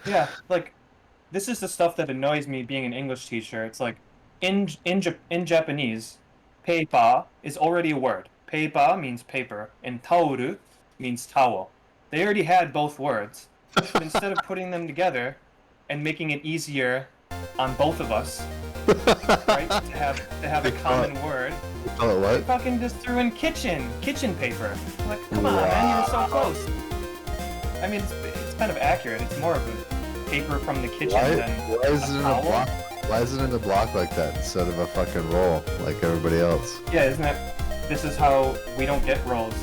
Yeah, like this is the stuff that annoys me being an English teacher. It's like in Japanese, peipa is already a word. Peipa means paper, and taoru means towel. They already had both words, but instead of putting them together and making it easier on both of us, right, to have a common word, You call it they what? fucking just threw in kitchen paper. Like, come on, man, you were so close. I mean, it's kind of accurate. It's more of a paper from the kitchen Why, than why is it a in a towel. block? Why is it in a block like that instead of a fucking roll like everybody else? Yeah, isn't that? This is how we don't get rolls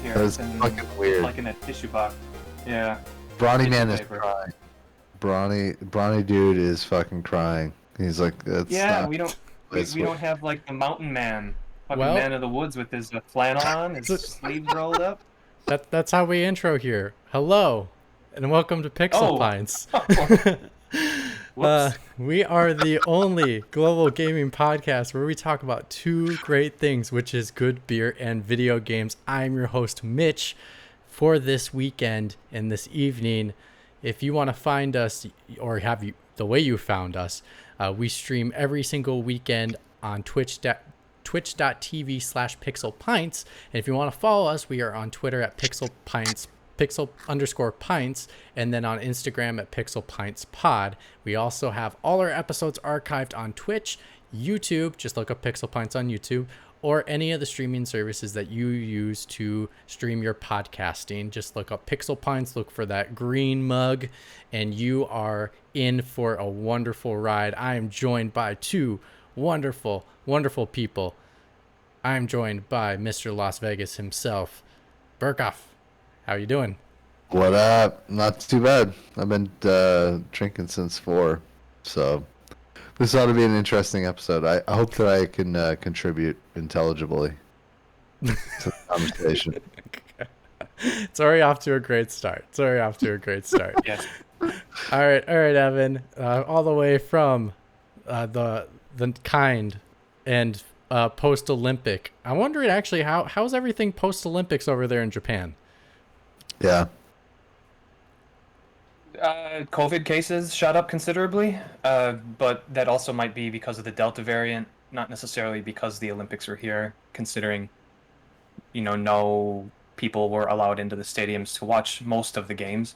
here. That is in, fucking weird. Like in a tissue box. Yeah. Brawny Tissue man is paper. crying. Brawny dude is fucking crying. He's like, that's Yeah, not. we don't have like the mountain man, fucking Well- man of the woods with his flannel on, his sleeves rolled up. That's how we intro here. Hello, and welcome to Pixel Oh. Pints. Whoops. We are the only global gaming podcast where we talk about two great things, which is good beer and video games. I'm your host, Mitch, for this weekend and this evening. If you want to find us, or have you the way you found us, we stream every single weekend on twitch.tv/pixelpints. And if you want to follow us, we are on Twitter at pixel_pints, and then on Instagram at pixelpintspod. We also have all our episodes archived on Twitch, YouTube, just look up Pixel Pints on YouTube, or any of the streaming services that you use to stream your podcasting. Just look up Pixel Pints, look for that green mug, and you are in for a wonderful ride. I am joined by two wonderful people. I'm joined by Mr. Las Vegas himself, Burkoff. How you doing? What up? Not too bad. I've been drinking since 4, so this ought to be an interesting episode. I hope that I can contribute intelligibly to the conversation. It's already off to a great start. Yes. All right, Evan. All the way from the kind and post-Olympic. I'm wondering actually how's everything post-Olympics over there in Japan? Yeah. COVID cases shot up considerably, but that also might be because of the Delta variant, not necessarily because the Olympics were here, considering, no people were allowed into the stadiums to watch most of the games.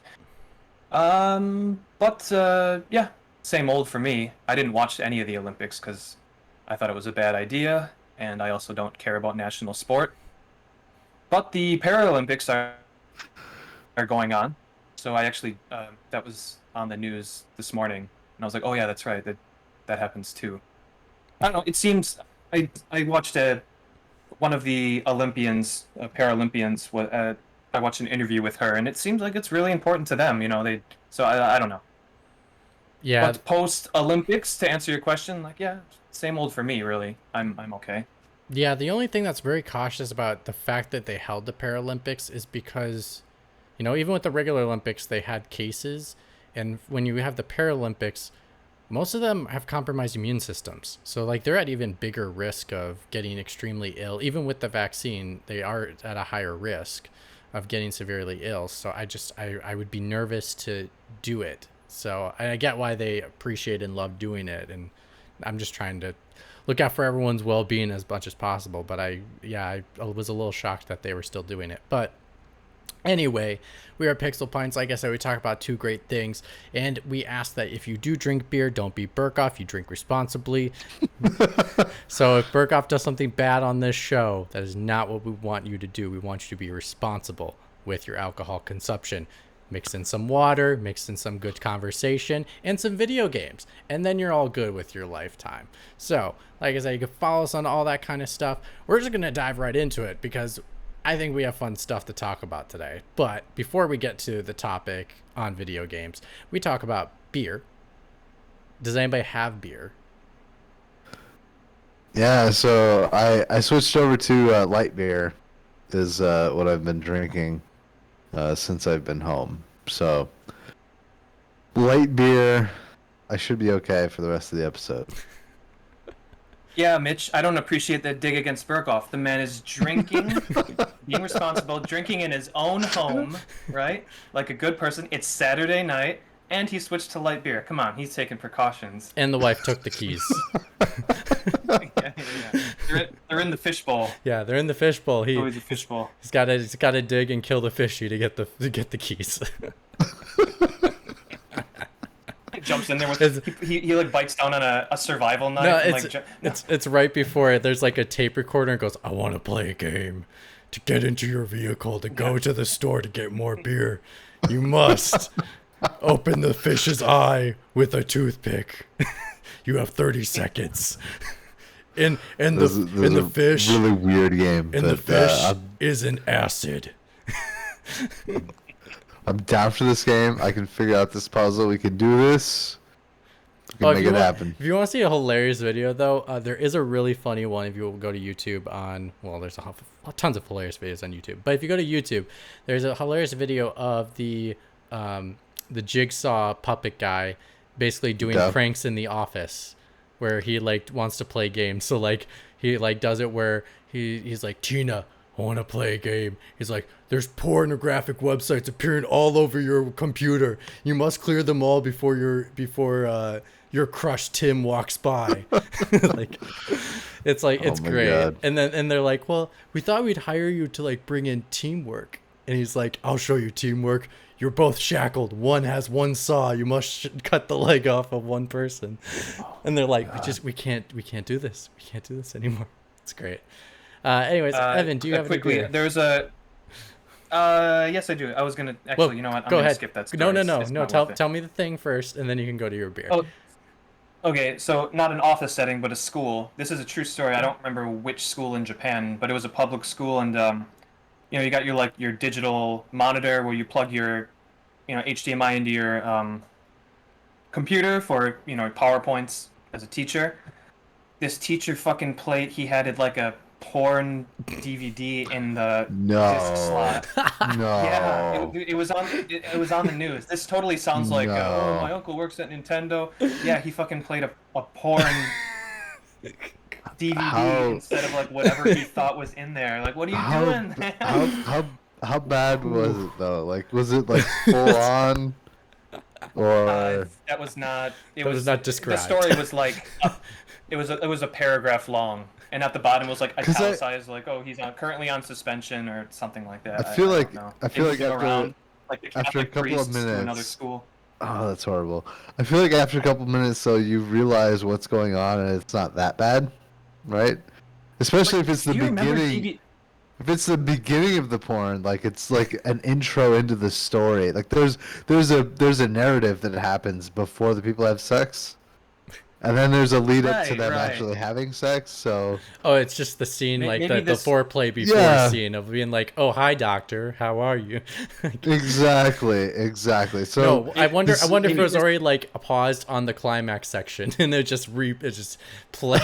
But yeah, same old for me. I didn't watch any of the Olympics because I thought it was a bad idea, and I also don't care about national sport. But the Paralympics are going on. So I actually, that was on the news this morning, and I was like, oh yeah, that's right, that happens too. I don't know, it seems, I watched one of the Olympians, Paralympians, I watched an interview with her, and it seems like it's really important to them, so I don't know. Yeah, But post-Olympics, to answer your question, like, yeah, same old for me, really. I'm okay. yeah. The only thing that's very cautious about the fact that they held the Paralympics is because, even with the regular Olympics, they had cases. And when you have the Paralympics, most of them have compromised immune systems. So, like, they're at even bigger risk of getting extremely ill. Even with the vaccine, they are at a higher risk of getting severely ill. So I would be nervous to do it. So I get why they appreciate and love doing it. And I'm just trying to look out for everyone's well-being as much as possible. But I was a little shocked that they were still doing it. But anyway, we are Pixel Pints. Like I said, we talk about two great things, and we ask that if you do drink beer, don't be Burkoff. You drink responsibly. So if Burkoff does something bad on this show, that is not what we want you to do. We want you to be responsible with your alcohol consumption. Mix in some water, mix in some good conversation, and some video games, and then you're all good with your lifetime. So, like I said, you can follow us on all that kind of stuff. We're just going to dive right into it because I think we have fun stuff to talk about today. But before we get to the topic on video games, we talk about beer. Does anybody have beer? Yeah, so I switched over to light beer is what I've been drinking since I've been home. So light beer, I should be okay for the rest of the episode. Yeah, Mitch, I don't appreciate that dig against Burkoff. The man is drinking, being responsible, drinking in his own home, right? Like a good person. It's Saturday night, and he switched to light beer. Come on, he's taking precautions. And the wife took the keys. Yeah. They're in the fishbowl. Yeah, they're in the fishbowl. It's always a fishbowl. He's gotta dig and kill the fishy to get the keys. He jumps in there with he like bites down on a survival knife. No, it's right before it. There's like a tape recorder and goes, "I want to play a game. To get into your vehicle, to go to the store to get more beer, you must open the fish's eye with a toothpick. You have 30 seconds." And the fish, really weird game. and the fish is an acid. I'm down for this game. I can figure out this puzzle. We can do this. We can make it happen. If you want to see a hilarious video, though, there is a really funny one. If you go to YouTube there's tons of hilarious videos on YouTube. But if you go to YouTube, there's a hilarious video of the jigsaw puppet guy basically doing pranks in the office, where he like wants to play games. So like he like does it where he's like, "Tina, I want to play a game." He's like, "There's pornographic websites appearing all over your computer. You must clear them all before your crush Tim walks by." Like, it's like, it's great. God. And they're like, "Well, we thought we'd hire you to like bring in teamwork." And he's like, "I'll show you teamwork. You're both shackled. One has one saw. You must cut the leg off of one person." And they're like, we can't do this. We can't do this anymore. It's great. Anyways, Evan, do you have quickly? any beer? There's a. Yes, I do. I was gonna actually. Well, you know what? I'm go gonna ahead. skip that story. No. Tell me the thing first, and then you can go to your beer. Oh, okay. So not an office setting, but a school. This is a true story. I don't remember which school in Japan, but it was a public school, and you got your digital monitor where you plug your, HDMI into your computer for PowerPoints as a teacher. This teacher fucking played. He had it like a porn DVD in the disc slot. No. Yeah, it was on the news. This totally sounds like my uncle works at Nintendo. Yeah, he fucking played a porn DVD instead of like whatever he thought was in there. Like, what are you doing? How bad was it though? Like, was it like full on? Or that was not. It was not described. The story was like it was a paragraph long, and at the bottom was like italicized, like, "Oh, he's currently on suspension" or something like that. I feel like after a couple of minutes to another school. Oh, that's horrible. I feel like after a couple minutes, though, you realize what's going on, and it's not that bad, right? Especially if it's the beginning. If it's the beginning of the porn, like it's like an intro into the story. Like there's a narrative that happens before the people have sex, and then there's a lead up to them actually having sex. So it's just the scene, like the foreplay before scene of being like, "Oh, hi, doctor, how are you?" Exactly. So no, I wonder if it was already like paused on the climax section, and it just play.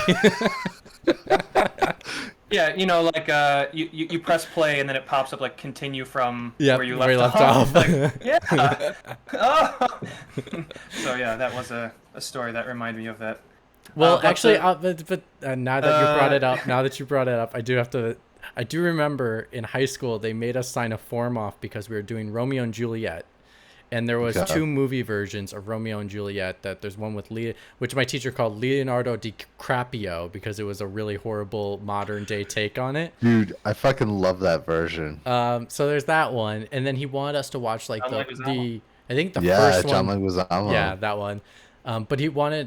Yeah, like you press play and then it pops up like continue from where you left off. Like, yeah. Oh. So yeah, that was a story that reminded me of that. Well, actually, but now that you brought it up, I do remember in high school they made us sign a form off because we were doing Romeo and Juliet. And there was two movie versions of Romeo and Juliet. That there's one with which my teacher called Leonardo DiCaprio because it was a really horrible modern day take on it. Dude, I fucking love that version. So there's that one, and then he wanted us to watch like first one. John Leguizamo. Yeah, that one. But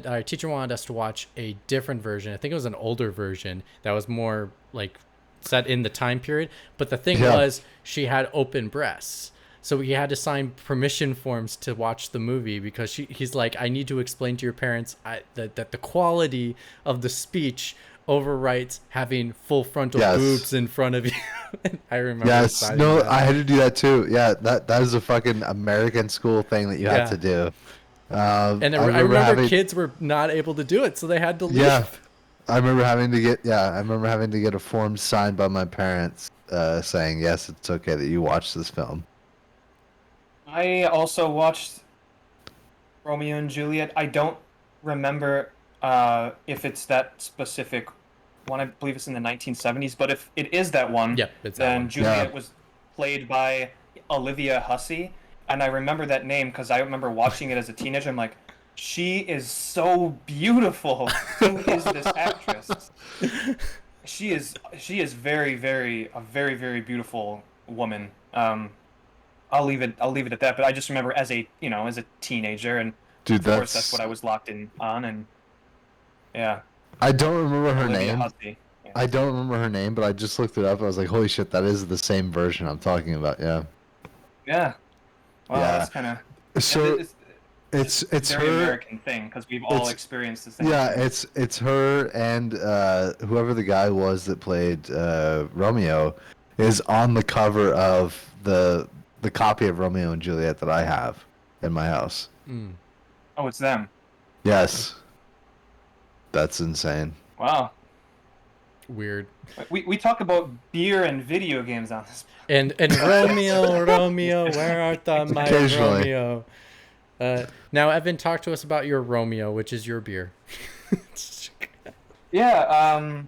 our teacher wanted us to watch a different version. I think it was an older version that was more like set in the time period. But the thing was, she had open breasts. So he had to sign permission forms to watch the movie because he's like, "I need to explain to your parents that the quality of the speech overwrites having full frontal boobs in front of you." I remember. Yes, no, I had to do that too. Yeah, that is a fucking American school thing that you have to do. And I remember kids were not able to do it, so they had to leave. Yeah, I remember having to get a form signed by my parents saying, "Yes, it's okay that you watch this film." I also watched Romeo and Juliet. I don't remember if it's that specific one. I believe it's in the 1970s. But if it is that one, Yep, it's that then one. Juliet Yeah. was played by Olivia Hussey, and I remember that name because I remember watching it as a teenager. I'm like, she is so beautiful. Who is this actress? She is a very very beautiful woman. I'll leave it at that. But I just remember as a as a teenager, and Dude, of course that's that's what I was locked in on, and yeah, I don't remember her Olivia name. Hussey. Yeah. I don't remember her name, but I just looked it up. I was like, holy shit, that is the same version I'm talking about. Yeah. Yeah. Wow, Yeah. that's kind of So it's just it's very her. American thing because we've all It's experienced the same yeah, thing. it's her and whoever the guy was that played Romeo is on the cover of the copy of Romeo and Juliet that I have in my house. Mm. Oh, it's them. Yes. That's insane. Wow. Weird. We talk about beer and video games on this. And Romeo, Romeo, where art thou, my Occasionally. Romeo? Now, Evan, talk to us about your Romeo, which is your beer. Yeah.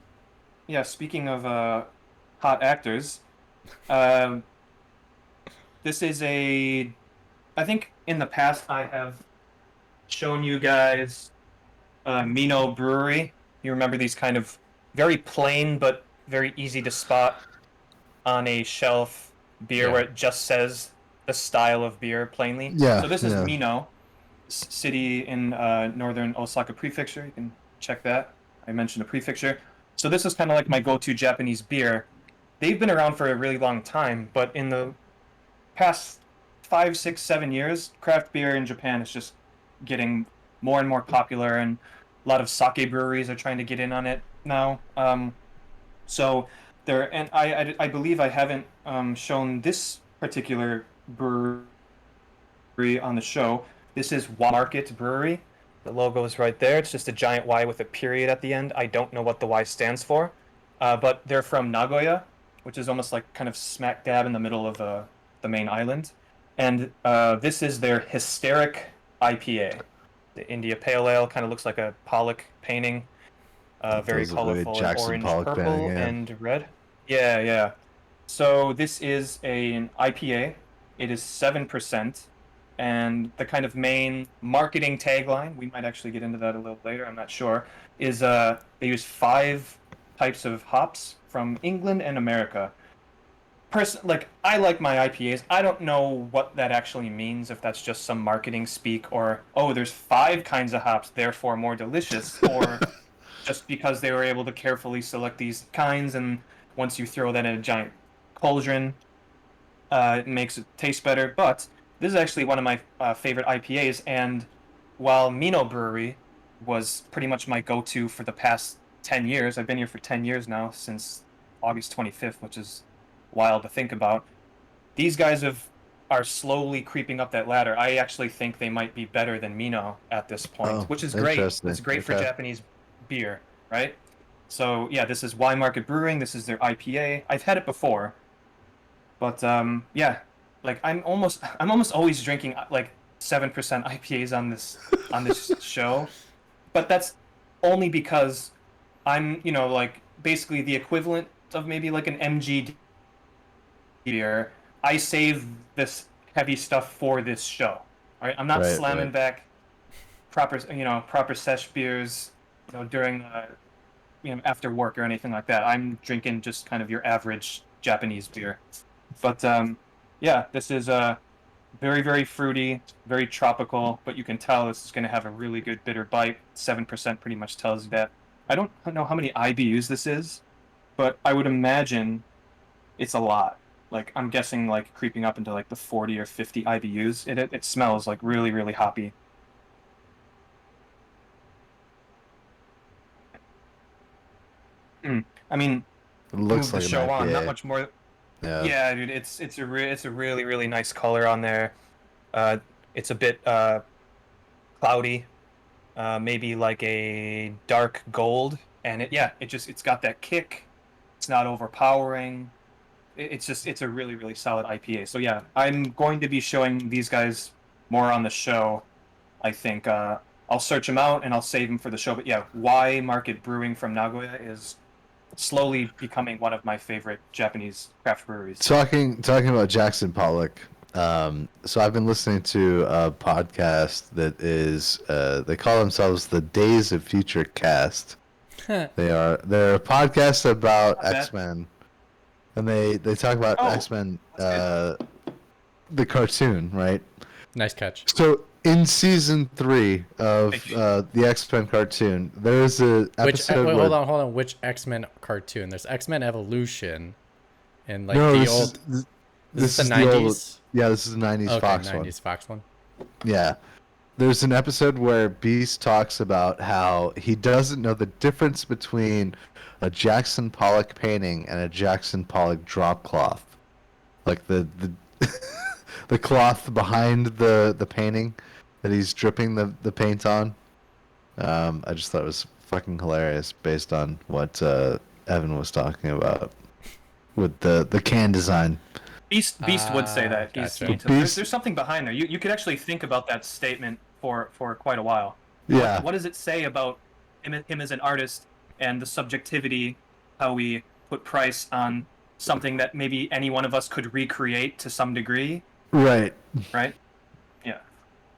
Yeah. Speaking of hot actors, um, this is a. I think in the past I have shown you guys Mino Brewery. You remember these kind of very plain but very easy to spot on a shelf beer Yeah. where it just says the style of beer plainly. Yeah, So this is yeah. Mino, city in northern Osaka Prefecture. You can check that. I mentioned a prefecture. So this is kind of like my go-to Japanese beer. They've been around for a really long time, but in the past 5, 6, 7 years, craft beer in Japan is just getting more and more popular, and a lot of sake breweries are trying to get in on it now. So there, and I believe I haven't shown this particular brewery on the show. This is Y Market Brewery. The logo is right there. It's just a giant Y with a period at the end. I don't know what the Y stands for, but they're from Nagoya, which is almost like kind of smack dab in the middle of the main island. And this is their Hysteric IPA. The India Pale Ale kind of looks like a Pollock painting. Very Those look like a colorful in Jackson orange, Pollock purple, painting, yeah. and red. Yeah, yeah. So this is an IPA. It is 7%, and the kind of main marketing tagline, we might actually get into that a little later, I'm not sure, is they use 5 types of hops from England and America. Like I like my IPAs. I don't know what that actually means, if that's just some marketing speak, or oh, there's 5 kinds of hops, therefore more delicious, or just because they were able to carefully select these kinds, and once you throw that in a giant cauldron, it makes it taste better. But this is actually one of my favorite IPAs, and while Mino Brewery was pretty much my go-to for the past 10 years, I've been here for 10 years now, since August 25th, which is wild to think about. These guys are slowly creeping up that ladder. I actually think they might be better than Mino at this point, Oh, which is great. interesting. It's great for Okay. Japanese beer, right? So yeah, this is Y Market Brewing. This is their IPA. I've had it before, but yeah, like I'm almost always drinking like 7% IPAs on this show, but that's only because I'm like basically the equivalent of maybe like an MG beer. I save this heavy stuff for this show. All right, I'm not Right, slamming right. back proper sesh beers, during after work or anything like that. I'm drinking just kind of your average Japanese beer. But yeah, this is very very fruity, very tropical, but you can tell this is going to have a really good bitter bite. 7% pretty much tells you that. I don't know how many IBUs this is, but I would imagine it's a lot. Like I'm guessing like creeping up into like the 40 or 50 IBUs. It smells like really really hoppy. I mean, It to looks move the like an show on, not IPA. much more. Yeah. Yeah, dude, it's a really really nice color on there. Uh, it's a bit cloudy, maybe like a dark gold, and it's got that kick. It's not overpowering. It's a really really solid IPA. So yeah, I'm going to be showing these guys more on the show. I think I'll search them out and I'll save them for the show. But yeah, Y Market Brewing from Nagoya is slowly becoming one of my favorite Japanese craft breweries. Talking about Jackson Pollock. So I've been listening to a podcast that is they call themselves the Days of Future Cast. They're a podcast about X-Men, and they talk about X-Men, the cartoon, right? Nice catch. So in season 3 of the X-Men cartoon, there's a episode. Hold on. Which X-Men cartoon? There's X-Men Evolution, and like This is the 90s. This is the 90s Fox 90s one. Fox one. Yeah. There's an episode where Beast talks about how he doesn't know the difference between a Jackson Pollock painting and a Jackson Pollock drop cloth. Like the the cloth behind the painting that he's dripping the paint on. I just thought it was fucking hilarious based on what Evan was talking about with the can design. Beast would say that. Gotcha. There's something behind there. You could actually think about that statement for quite a while. Yeah. What does it say about him as an artist and the subjectivity, how we put price on something that maybe any one of us could recreate to some degree? Right. Right? Yeah.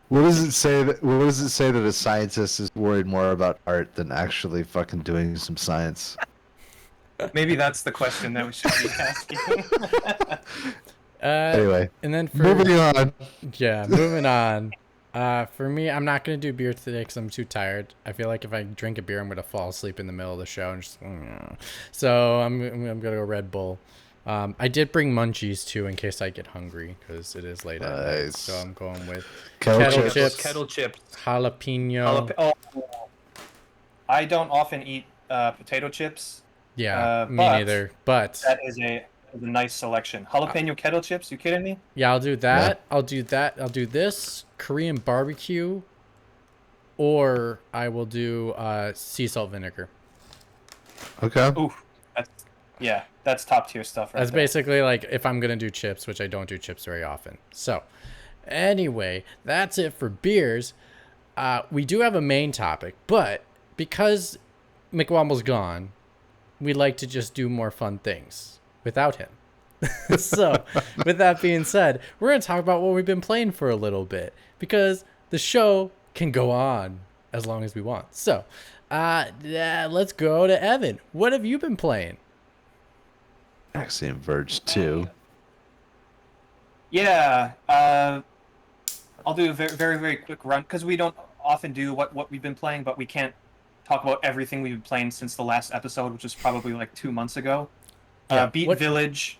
What does it say that a scientist is worried more about art than actually fucking doing some science? Maybe that's the question that we should be asking. Anyway, and then moving on. Yeah, moving on. For me, I'm not gonna do beer today because I'm too tired. I feel like if I drink a beer, I'm gonna fall asleep in the middle of the show and just. So I'm gonna go Red Bull. I did bring munchies too in case I get hungry because it is late at night. So I'm going with kettle chips, jalapeno. I don't often eat potato chips. Yeah, me neither. But that is a nice selection. Jalapeno kettle chips? You kidding me? Yeah, I'll do that. Yeah. I'll do that. I'll do this Korean barbecue, or I will do sea salt vinegar. Okay. Ooh, that's top tier stuff. Right That's there. basically like if I'm gonna do chips, which I don't do chips very often. So, anyway, that's it for beers. We do have a main topic, but because McWomble's gone, we like to just do more fun things without him. So, with that being said, we're going to talk about what we've been playing for a little bit because the show can go on as long as we want. So, let's go to Evan. What have you been playing? Axiom Verge 2. Yeah, I'll do a very, very, very quick run because we don't often do what we've been playing, but we can't talk about everything we've been playing since the last episode, which was probably like 2 months ago. Beat Village.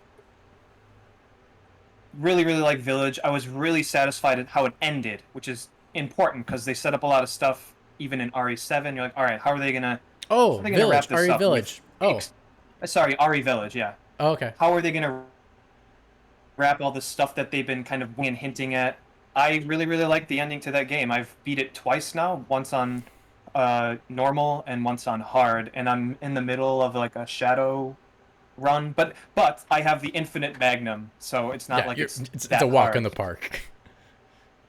Really, really like Village. I was really satisfied at how it ended, which is important because they set up a lot of stuff even in RE7. You're like, all right, how are they gonna? Village, RE Village. Sorry, RE Village. Yeah. Oh, okay. How are they gonna wrap all the stuff that they've been kind of hinting at? I really, really like the ending to that game. I've beat it twice now. Once on normal and once on hard, and I'm in the middle of like a shadow run, but I have the infinite magnum, so it's not like it's a walk hard. in the park.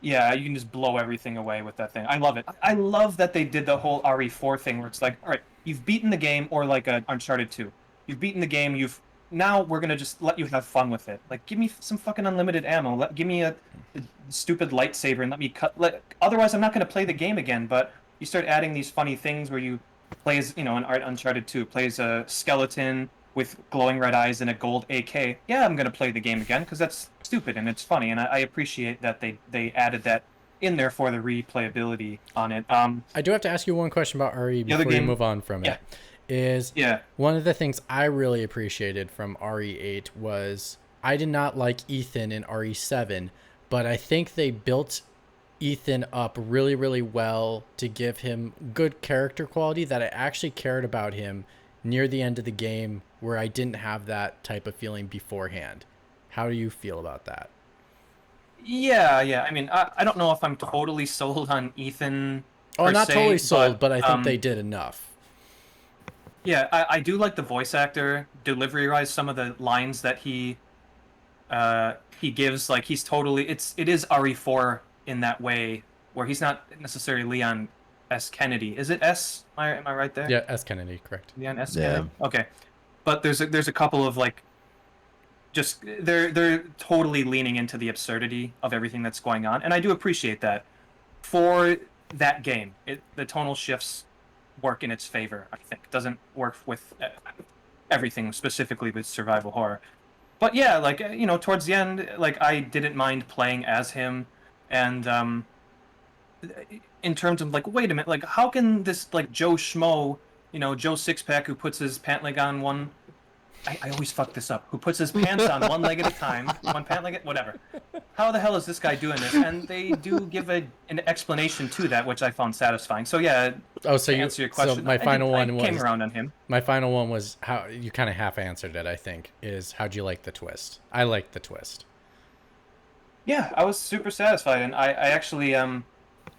Yeah, you can just blow everything away with that thing. I love it. I love that they did the whole RE4 thing where it's like, all right, you've beaten the game, or like a Uncharted 2. You've beaten the game, now we're gonna just let you have fun with it. Like, give me some fucking unlimited ammo. Give me a stupid lightsaber and let me cut. Otherwise, I'm not gonna play the game again. But you start adding these funny things where you play as, in Uncharted 2, plays a skeleton with glowing red eyes and a gold AK. Yeah, I'm gonna play the game again because that's stupid and it's funny, and I appreciate that they added that in there for the replayability on it. I do have to ask you one question about RE before you move on from it. One of the things I really appreciated from RE8 was I did not like Ethan in RE7, but I think they built Ethan up really, really well to give him good character quality that I actually cared about him near the end of the game, where I didn't have that type of feeling beforehand. How do you feel about that? Yeah. I mean, I don't know if I'm totally sold on Ethan. Totally sold, but I think they did enough. Yeah, I do like the voice actor delivery-wise. Some of the lines that he gives, like, he's totally it is RE4 in that way, where he's not necessarily Leon S. Kennedy. Is it S? Am I right there? Yeah, S. Kennedy, correct. Yeah, an S. Yeah. Kennedy. Okay, but there's a couple of like just they're totally leaning into the absurdity of everything that's going on, and I do appreciate that. For that game, the tonal shifts work in its favor. I think it doesn't work with everything, specifically with survival horror. But yeah, like towards the end, like I didn't mind playing as him, and in terms of like, wait a minute, like how can this like Joe Schmo, Joe Sixpack who puts his pant leg on one. I always fuck this up. Who puts his pants on one leg at a time, one pant leg at whatever. How the hell is this guy doing this? And they do give an explanation to that, which I found satisfying. So yeah, Oh, so to you answer your question, so my final one I came was around on him. my final one was how you kind of half answered it. I think is how'd you like the twist? I liked the twist. Yeah, I was super satisfied, and I actually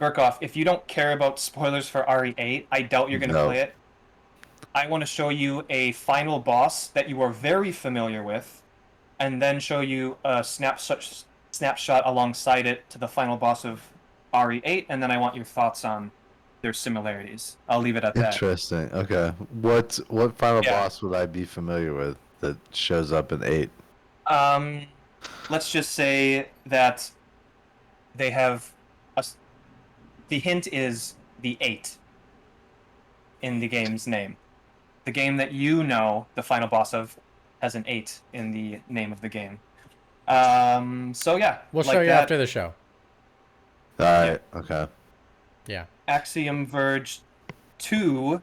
Burkoff, if you don't care about spoilers for RE8, I doubt you're gonna No. play it. I want to show you a final boss that you are very familiar with, and then show you a snapshot alongside it to the final boss of RE8, and then I want your thoughts on their similarities. I'll leave it at that. Interesting. Okay. What final Yeah. boss would I be familiar with that shows up in 8? Let's just say that they have the hint is the 8 in the game's name. The game that the final boss of, has an 8 in the name of the game. So yeah, We'll like show you that, after the show. All right. Okay. Yeah. Axiom Verge 2.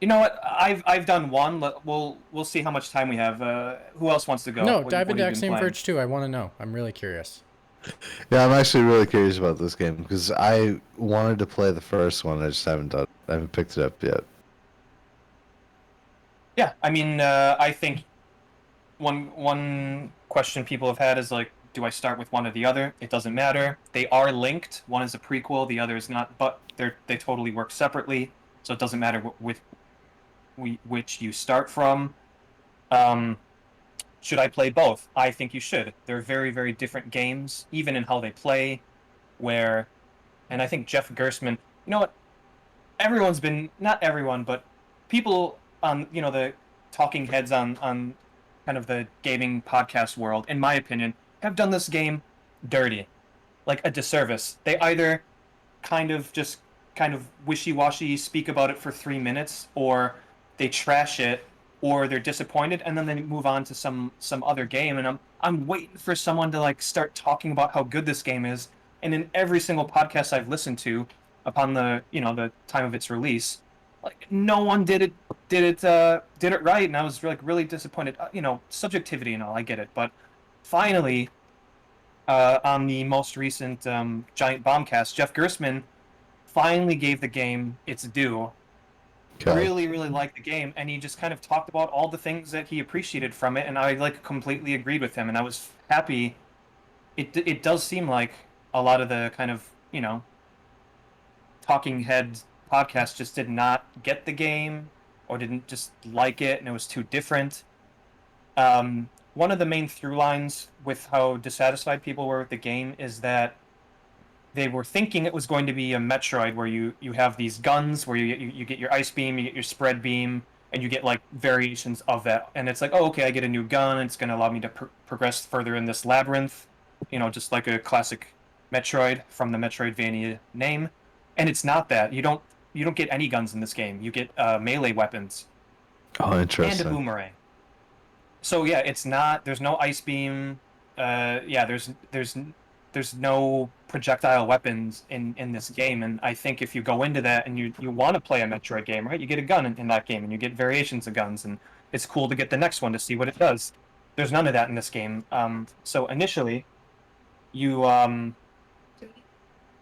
You know what? I've done one. We'll see how much time we have. Who else wants to go? No, What dive have into you been Axiom playing? Verge 2. I want to know. I'm really curious. Yeah, I'm actually really curious about this game because I wanted to play the first one. I just haven't picked it up yet. Yeah, I mean, I think one question people have had is like, do I start with one or the other? It doesn't matter. They are linked. One is a prequel, the other is not, but they totally work separately. So it doesn't matter which you start from. Should I play both? I think you should. They're very, very different games, even in how they play. And I think Jeff Gerstmann. You know what? Everyone's been, not everyone, but people on the talking heads on kind of the gaming podcast world, in my opinion, have done this game dirty, like a disservice. They either kind of wishy-washy speak about it for 3 minutes, or they trash it, or they're disappointed, and then they move on to some other game. And I'm waiting for someone to like start talking about how good this game is. And in every single podcast I've listened to, upon the the time of its release, like no one did it right, and I was like really disappointed. Subjectivity and all, I get it, but finally, on the most recent Giant Bombcast, Jeff Gerstmann finally gave the game its due. Okay. Really, really liked the game, and he just kind of talked about all the things that he appreciated from it, and I like completely agreed with him, and I was happy. It does seem like a lot of the kind of talking heads podcasts just did not get the game, or didn't just like it, and it was too different. One of the main through lines with how dissatisfied people were with the game is that they were thinking it was going to be a Metroid where you have these guns where you get your ice beam, you get your spread beam, and you get like variations of that. And it's like, oh, okay, I get a new gun, and it's going to allow me to progress further in this labyrinth, just like a classic Metroid from the Metroidvania name. And it's not that. You don't get any guns in this game. You get melee weapons Oh, and interesting. a boomerang. So yeah, it's not. There's no ice beam. Yeah, there's no projectile weapons in this game, and I think if you go into that and you want to play a Metroid game, right, you get a gun in that game, and you get variations of guns, and it's cool to get the next one to see what it does. There's none of that in this game. So initially, you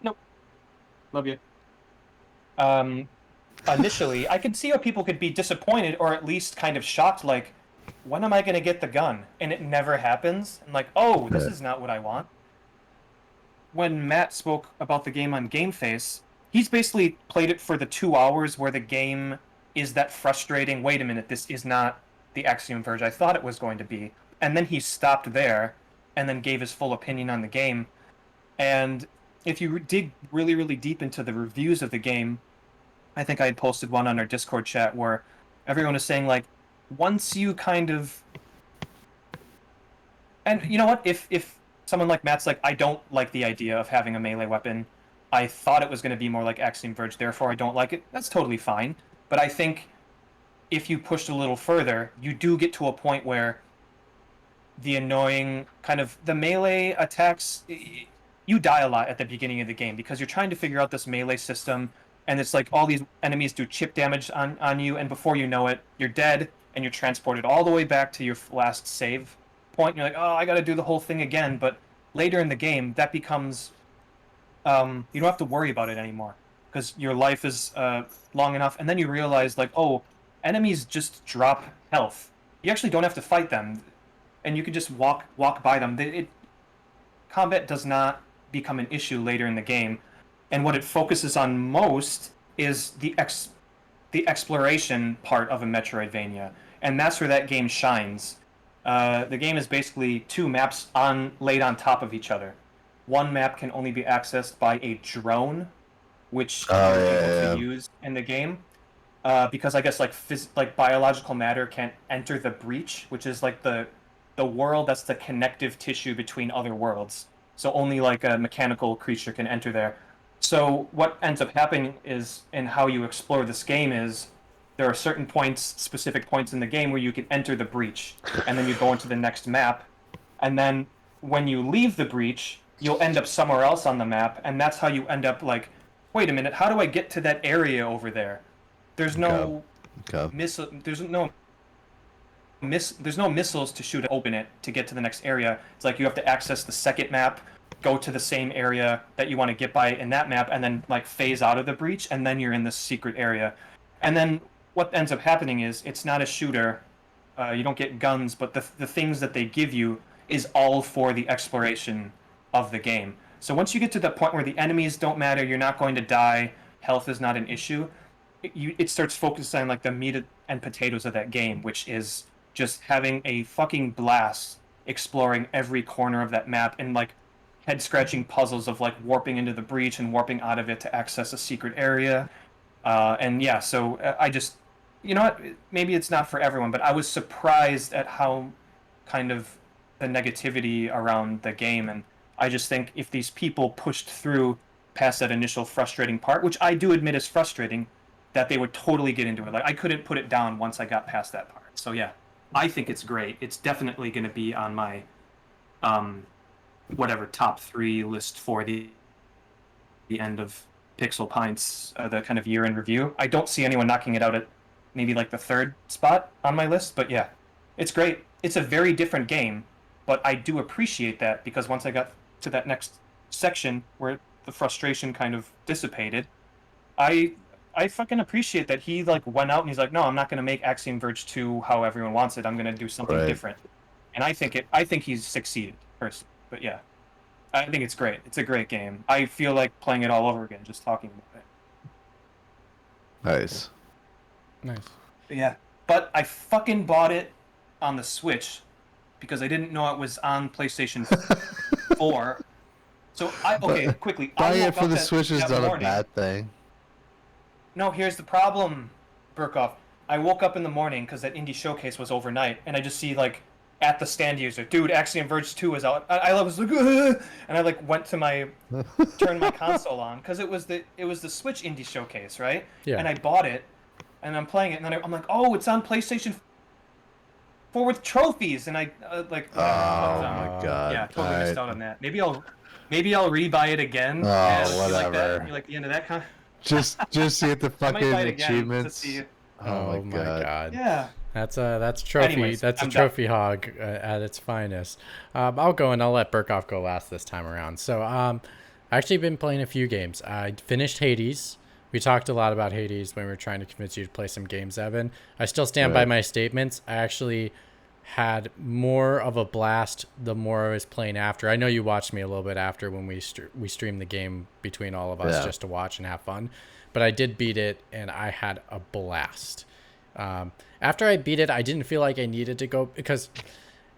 nope, love you. Initially, I could see how people could be disappointed or at least kind of shocked, like, when am I going to get the gun? And it never happens. And like, oh, this is not what I want. When Matt spoke about the game on Game Face, he's basically played it for the 2 hours where the game is that frustrating, wait a minute, this is not the Axiom Verge I thought it was going to be. And then he stopped there and then gave his full opinion on the game. And if you dig really, really deep into the reviews of the game, I think I had posted one on our Discord chat where everyone was saying like, once you kind of, and you know what, if someone like Matt's like, I don't like the idea of having a melee weapon, I thought it was going to be more like Axiom Verge, therefore I don't like it. That's totally fine. But I think if you pushed a little further, you do get to a point where the annoying kind of the melee attacks, you die a lot at the beginning of the game because you're trying to figure out this melee system, and it's like all these enemies do chip damage on you, and before you know it, you're dead and you're transported all the way back to your last save point. And you're like, oh, I got to do the whole thing again. But later in the game, that becomes you don't have to worry about it anymore because your life is long enough, and then you realize like, oh, enemies just drop health. You actually don't have to fight them, and you can just walk by them. Combat does not become an issue later in the game, and what it focuses on most is the exploration part of a Metroidvania, and that's where that game shines. The game is basically two maps laid on top of each other. One map can only be accessed by a drone, which Oh, you're yeah, able yeah. to use in the game. Because I guess like biological matter can't enter the breach, which is like the world that's the connective tissue between other worlds. So only like a mechanical creature can enter there. So what ends up happening is, in how you explore this game is, there are certain points, specific points in the game where you can enter the breach, and then you go into the next map, and then when you leave the breach, you'll end up somewhere else on the map, and that's how you end up like, wait a minute, how do I get to that area over there? There's no Okay. missile. There's no missiles to shoot to open it to get to the next area. It's like you have to access the second map, go to the same area that you want to get by in that map, and then like phase out of the breach, and then you're in this secret area. And then what ends up happening is it's not a shooter. You don't get guns, but the things that they give you is all for the exploration of the game. So once you get to the point where the enemies don't matter, you're not going to die, health is not an issue, it starts focusing on like the meat and potatoes of that game, which is just having a fucking blast exploring every corner of that map, and like head scratching puzzles of like warping into the breach and warping out of it to access a secret area. And yeah, so I just, you know what, maybe it's not for everyone, but I was surprised at how kind of the negativity around the game. And I just think if these people pushed through past that initial frustrating part, which I do admit is frustrating, that they would totally get into it. Like I couldn't put it down once I got past that part. So yeah, I think it's great. It's definitely going to be on my whatever top 3 list for the end of Pixel Pints, the kind of year in review. I don't see anyone knocking it out at maybe like the 3rd spot on my list, but yeah, it's great. It's a very different game, but I do appreciate that because once I got to that next section where the frustration kind of dissipated, I I fucking appreciate that he like went out and he's like, no, I'm not going to make Axiom Verge 2 how everyone wants it. I'm going to do something Right. different. And I think he's succeeded personally. But yeah, I think it's great. It's a great game. I feel like playing it all over again just talking about it. Nice. Nice. But yeah, but I fucking bought it on the Switch because I didn't know it was on PlayStation 4. So okay, quickly. I Buying woke it for up the that- Switch is that not a morning. bad thing. No, here's the problem, Burkhoff. I woke up in the morning because that indie showcase was overnight, and I just see like at the stand user, dude, Axiom Verge 2 is out. I was like, "Ugh," and I like went to my turned my console on because it was the Switch indie showcase, right? Yeah. And I bought it, and I'm playing it, and then I'm like, oh, it's on PlayStation 4 with trophies, and I like. Oh my god. Yeah, totally Alright. missed out on that. Maybe I'll rebuy it again. Oh, Yeah, you like that? whatever. You like the end of that kind? Just see if the I might buy fucking it again achievements. to see. Oh my god. Yeah. That's trophy. Anyways, that's a I'm trophy hog at its finest. I'll go and I'll let Burkhoff go last this time around. So I actually been playing a few games. I finished Hades. We talked a lot about Hades when we were trying to convince you to play some games, Evan. I still stand by Right. my statements. I actually had more of a blast the more I was playing after. I know you watched me a little bit after when we streamed the game between all of us Yeah. just to watch and have fun. But I did beat it and I had a blast. After I beat it, I didn't feel like I needed to go because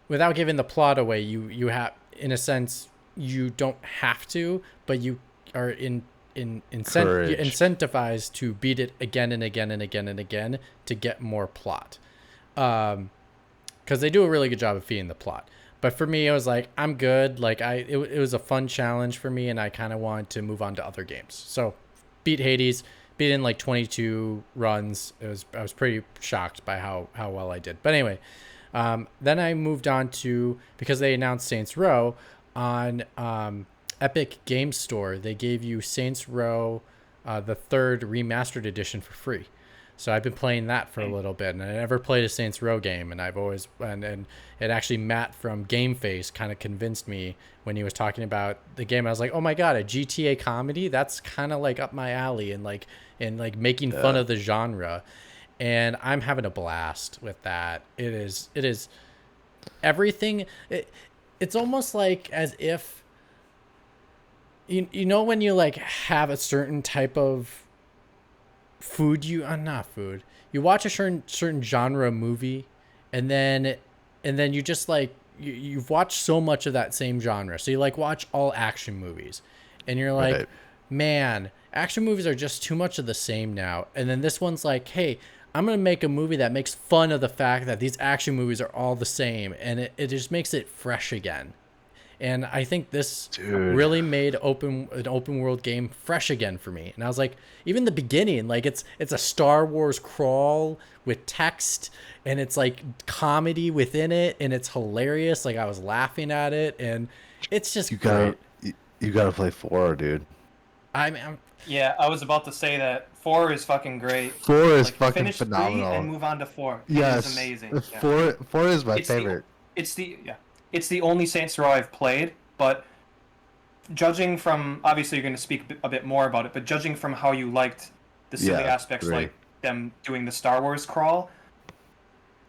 without giving the plot away, you have, in a sense, you don't have to, but you Courage. incentivized to beat it again and again and again and again to get more plot. Because they do a really good job of feeding the plot. But for me, it was like, I'm good. Like it was a fun challenge for me, and I kind of wanted to move on to other games. So beat Hades, beat in like 22 runs. I was pretty shocked by how well I did. But anyway, then I moved on to, because they announced Saints Row on Epic Games Store. They gave you Saints Row, the 3rd remastered edition for free. So I've been playing that for a little bit, and I never played a Saints Row game, and I've always and it actually Matt from Game Face kind of convinced me when he was talking about the game. I was like, oh my god, a GTA comedy? That's kind of like up my alley, and like making fun of the genre, and I'm having a blast with that. It is everything. It's almost like as if you know when you like have a certain type of food you watch a certain genre movie, and then you just like you've watched so much of that same genre, so you like watch all action movies, and you're like, Right. Man, action movies are just too much of the same now. And then this one's like, hey, I'm gonna make a movie that makes fun of the fact that these action movies are all the same, and it just makes it fresh again. And I think this really made an open world game fresh again for me. And I was like, even the beginning, like it's a Star Wars crawl with text, and it's like comedy within it, and it's hilarious. Like I was laughing at it, and it's just great. You gotta play 4, dude. Yeah, I was about to say that 4 is fucking great. 4 is Like, fucking finish phenomenal. 3 and move on to 4. Yes, It is amazing. Yeah. 4 is my favorite. It's the only Saints Row I've played, but judging from, obviously you're going to speak a bit more about it, but judging from how you liked the silly aspects, great. like them doing the Star Wars crawl,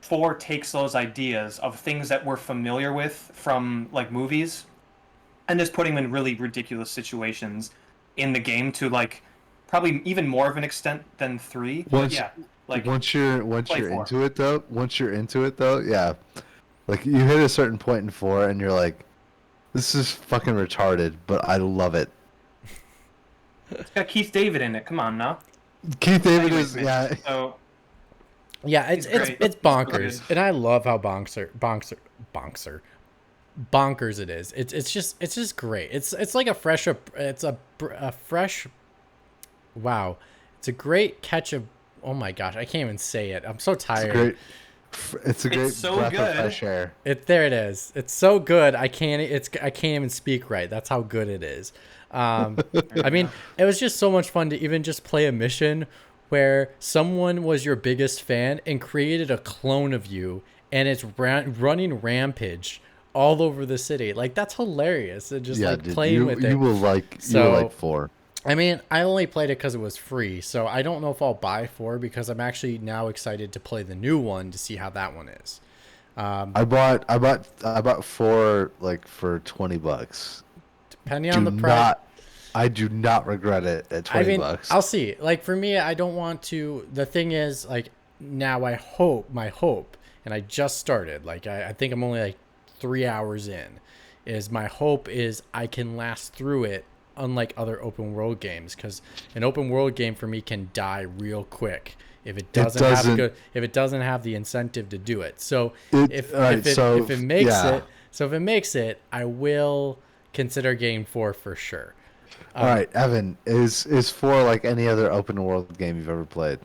4 takes those ideas of things that we're familiar with from like movies, and just putting them in really ridiculous situations in the game to like probably even more of an extent than 3. Once you're 4. into it though, yeah. Like you hit a certain point in 4 and you're like, this is fucking retarded, but I love it. It's got Keith David in it. Come on now. Keith David Anyways, is man, So Yeah, it's bonkers, and I love how bonkers it is. It's just great. It's like a fresh wow. It's a great catch of, oh my gosh, I can't even say it. I'm so tired. It's a great so breath good. of fresh air. There it is. It's so good. I can't even speak right. That's how good it is. I mean, it was just so much fun to even just play a mission where someone was your biggest fan and created a clone of you, and it's running rampage all over the city. Like that's hilarious. And just playing with it. You will like 4. I mean, I only played it because it was free, so I don't know if I'll buy 4 because I'm actually now excited to play the new one to see how that one is. I bought 4 like for $20. Depending on the price. I do not regret it at $20. I'll see. Like for me, I don't want to. The thing is, like now, my hope, and I just started. Like I think I'm only like 3 hours in. My hope is I can last through it. Unlike other open world games, because an open world game for me can die real quick if it doesn't have the incentive to do it. So if it makes it, I will consider game 4 for sure. All right, Evan, is 4 like any other open world game you've ever played?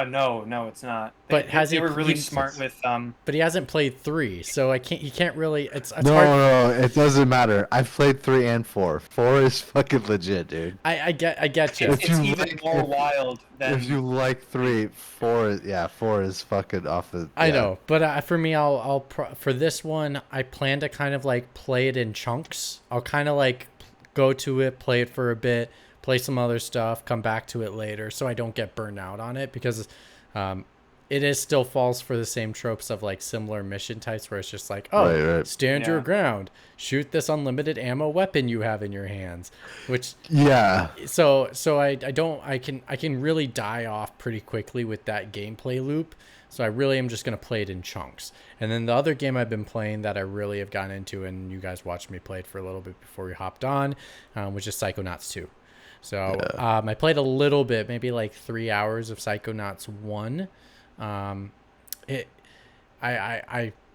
No, it's not. But they were really smart with But he hasn't played 3, so he can't really. It's hard. No, it doesn't matter. I've played 3 and 4. 4 is fucking legit, dude. I get you. It's even more wild than if you like 3, 4 is fucking off the. I know, but for me, for this one, I plan to kind of like play it in chunks. I'll kind of like go to it, play it for a bit, play some other stuff, come back to it later, so I don't get burned out on it, because it still falls for the same tropes of like similar mission types where it's just like, stand your ground, shoot this unlimited ammo weapon you have in your hands, which so I can really die off pretty quickly with that gameplay loop. So I really am just going to play it in chunks. And then the other game I've been playing that I really have gotten into, and you guys watched me play it for a little bit before we hopped on, which is Psychonauts 2. So I played a little bit, maybe like 3 hours of Psychonauts 1. I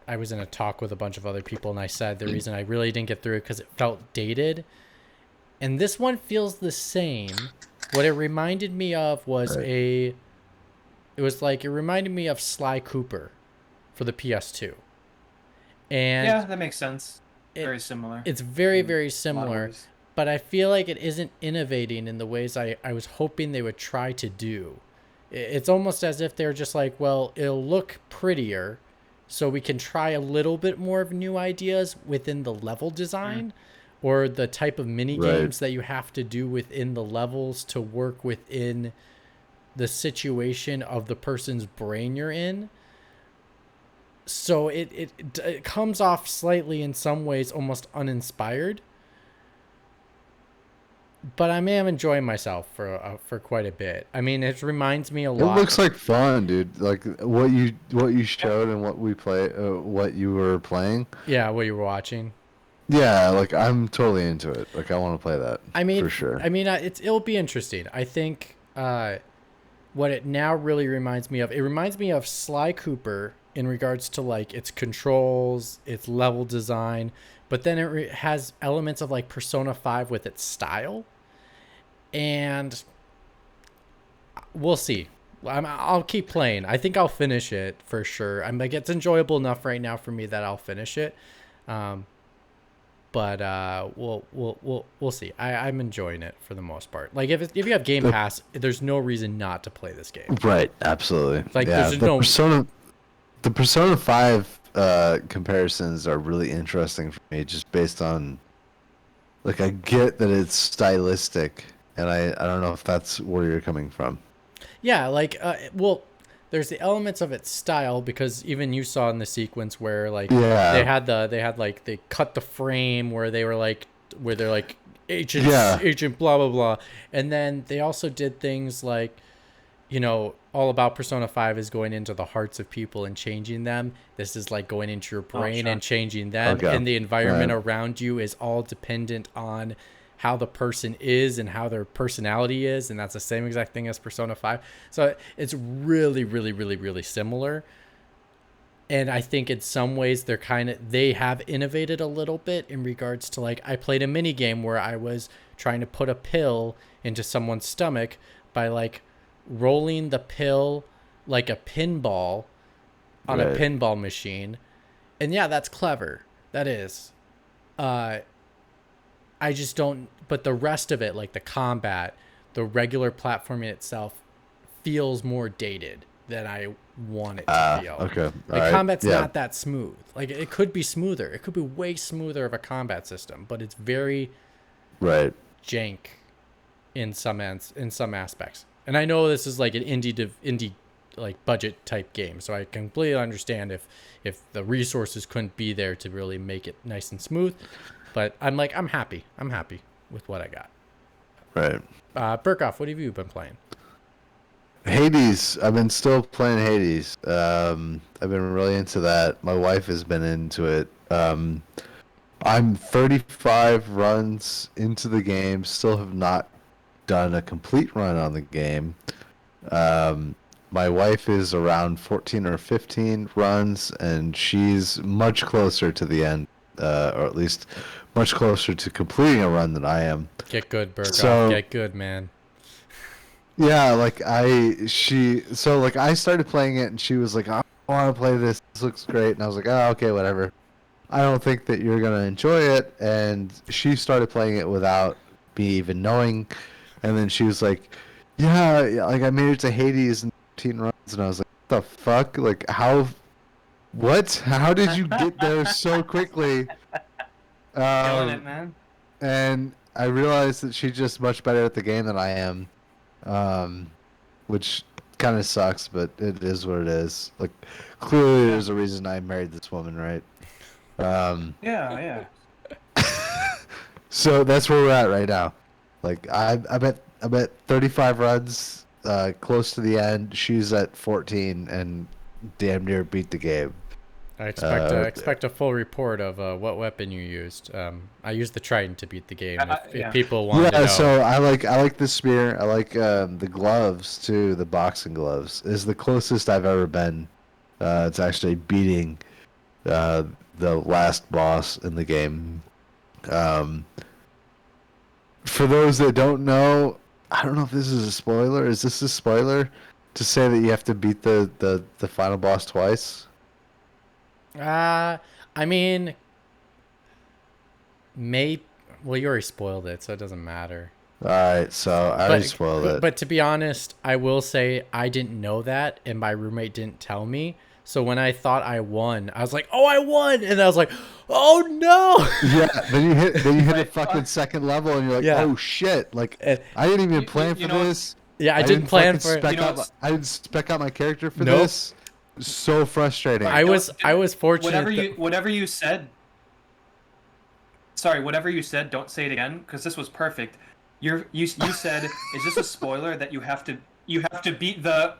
was in a talk with a bunch of other people, and I said the reason I really didn't get through it because it felt dated. And this one feels the same. What it reminded me of was it reminded me of Sly Cooper for the PS2. And yeah, that makes sense. Very similar. It's very, very similar. But I feel like it isn't innovating in the ways I was hoping they would try to do. It's almost as if they're just like, well, it'll look prettier, so we can try a little bit more of new ideas within the level design or the type of mini games that you have to do within the levels to work within the situation of the person's brain you're in. So it comes off slightly in some ways almost uninspired. But I am enjoying myself for quite a bit. I mean, it reminds me a lot. It looks like fun, dude. Like what you showed and what we play, what you were playing. Yeah, what you were watching. Yeah, like I'm totally into it. Like I want to play that. I mean, for sure. I mean, it'll be interesting. I think what it now really reminds me of, it reminds me of Sly Cooper in regards to like its controls, its level design. But then it has elements of like Persona 5 with its style. And we'll see. I'll keep playing. I think I'll finish it for sure. I'm like, it's enjoyable enough right now for me that I'll finish it. But we'll see. I'm enjoying it for the most part. Like if you have Game Pass, there's no reason not to play this game. Right. Absolutely. Like yeah, there's no the Persona 5 comparisons are really interesting for me, just based on, like, I get that it's stylistic, and I don't know if that's where you're coming from. Yeah, like well, there's the elements of its style, because even you saw in the sequence where like they cut the frame where they're like agent blah blah blah, and then they also did things like, you know, all about Persona 5 is going into the hearts of people and changing them. This is like going into your brain and changing them. Okay. And the environment around you is all dependent on how the person is and how their personality is. And that's the same exact thing as Persona 5. So it's really, really, really, really similar. And I think in some ways they have innovated a little bit in regards to, like, I played a mini game where I was trying to put a pill into someone's stomach by like rolling the pill like a pinball on a pinball machine. And yeah, that's clever. That is. I just don't, but the rest of it, like the combat, the regular platforming itself, feels more dated than I want it to feel. Okay. The combat's not that smooth. Like it could be smoother. It could be way smoother of a combat system, but it's very jank in some aspects. And I know this is like an indie like budget type game, so I completely understand if the resources couldn't be there to really make it nice and smooth. But I'm happy. I'm happy with what I got. Right. Burkoff, what have you been playing? Hades. I've been still playing Hades. I've been really into that. My wife has been into it. I'm 35 runs into the game. Still have not done a complete run on the game. My wife is around 14 or 15 runs, and she's much closer to the end, or at least much closer to completing a run than I am. Get good, Burkoff. Get good, man. Yeah, I started playing it, and she was like, I want to play this. This looks great. And I was like, oh, okay, whatever. I don't think that you're going to enjoy it. And she started playing it without me even knowing. And then she was like, yeah, like I made it to Hades in 15 runs. And I was like, what the fuck? Like, how did you get there so quickly? Killing it, man. And I realized that she's just much better at the game than I am. Which kind of sucks, but it is what it is. Like, clearly there's a reason I married this woman, right? Yeah. So that's where we're at right now. Like, I'm at 35 runs, close to the end. She's at 14, and damn near beat the game. I expect a full report of what weapon you used. I used the Trident to beat the game. If people want to know. So I like the spear. I like the gloves too. The boxing gloves is the closest I've ever been. It's actually beating the last boss in the game. For those that don't know, I don't know if this is a spoiler. Is this a spoiler to say that you have to beat the final boss twice? I mean, well, you already spoiled it, so it doesn't matter. All right, so I already spoiled it. But to be honest, I will say I didn't know that, and my roommate didn't tell me. So when I thought I won, I was like, "Oh, I won!" And I was like, "Oh no!" Yeah, then you hit a fucking second level, and you're like, Yeah. "Oh shit!" Like I didn't even plan for this. Yeah, I didn't plan for it. I didn't spec out my character for this. So frustrating. I was fortunate. Whatever you said. Sorry, whatever you said. Don't say it again, because this was perfect. You said, "Is this a spoiler that you have to beat the?"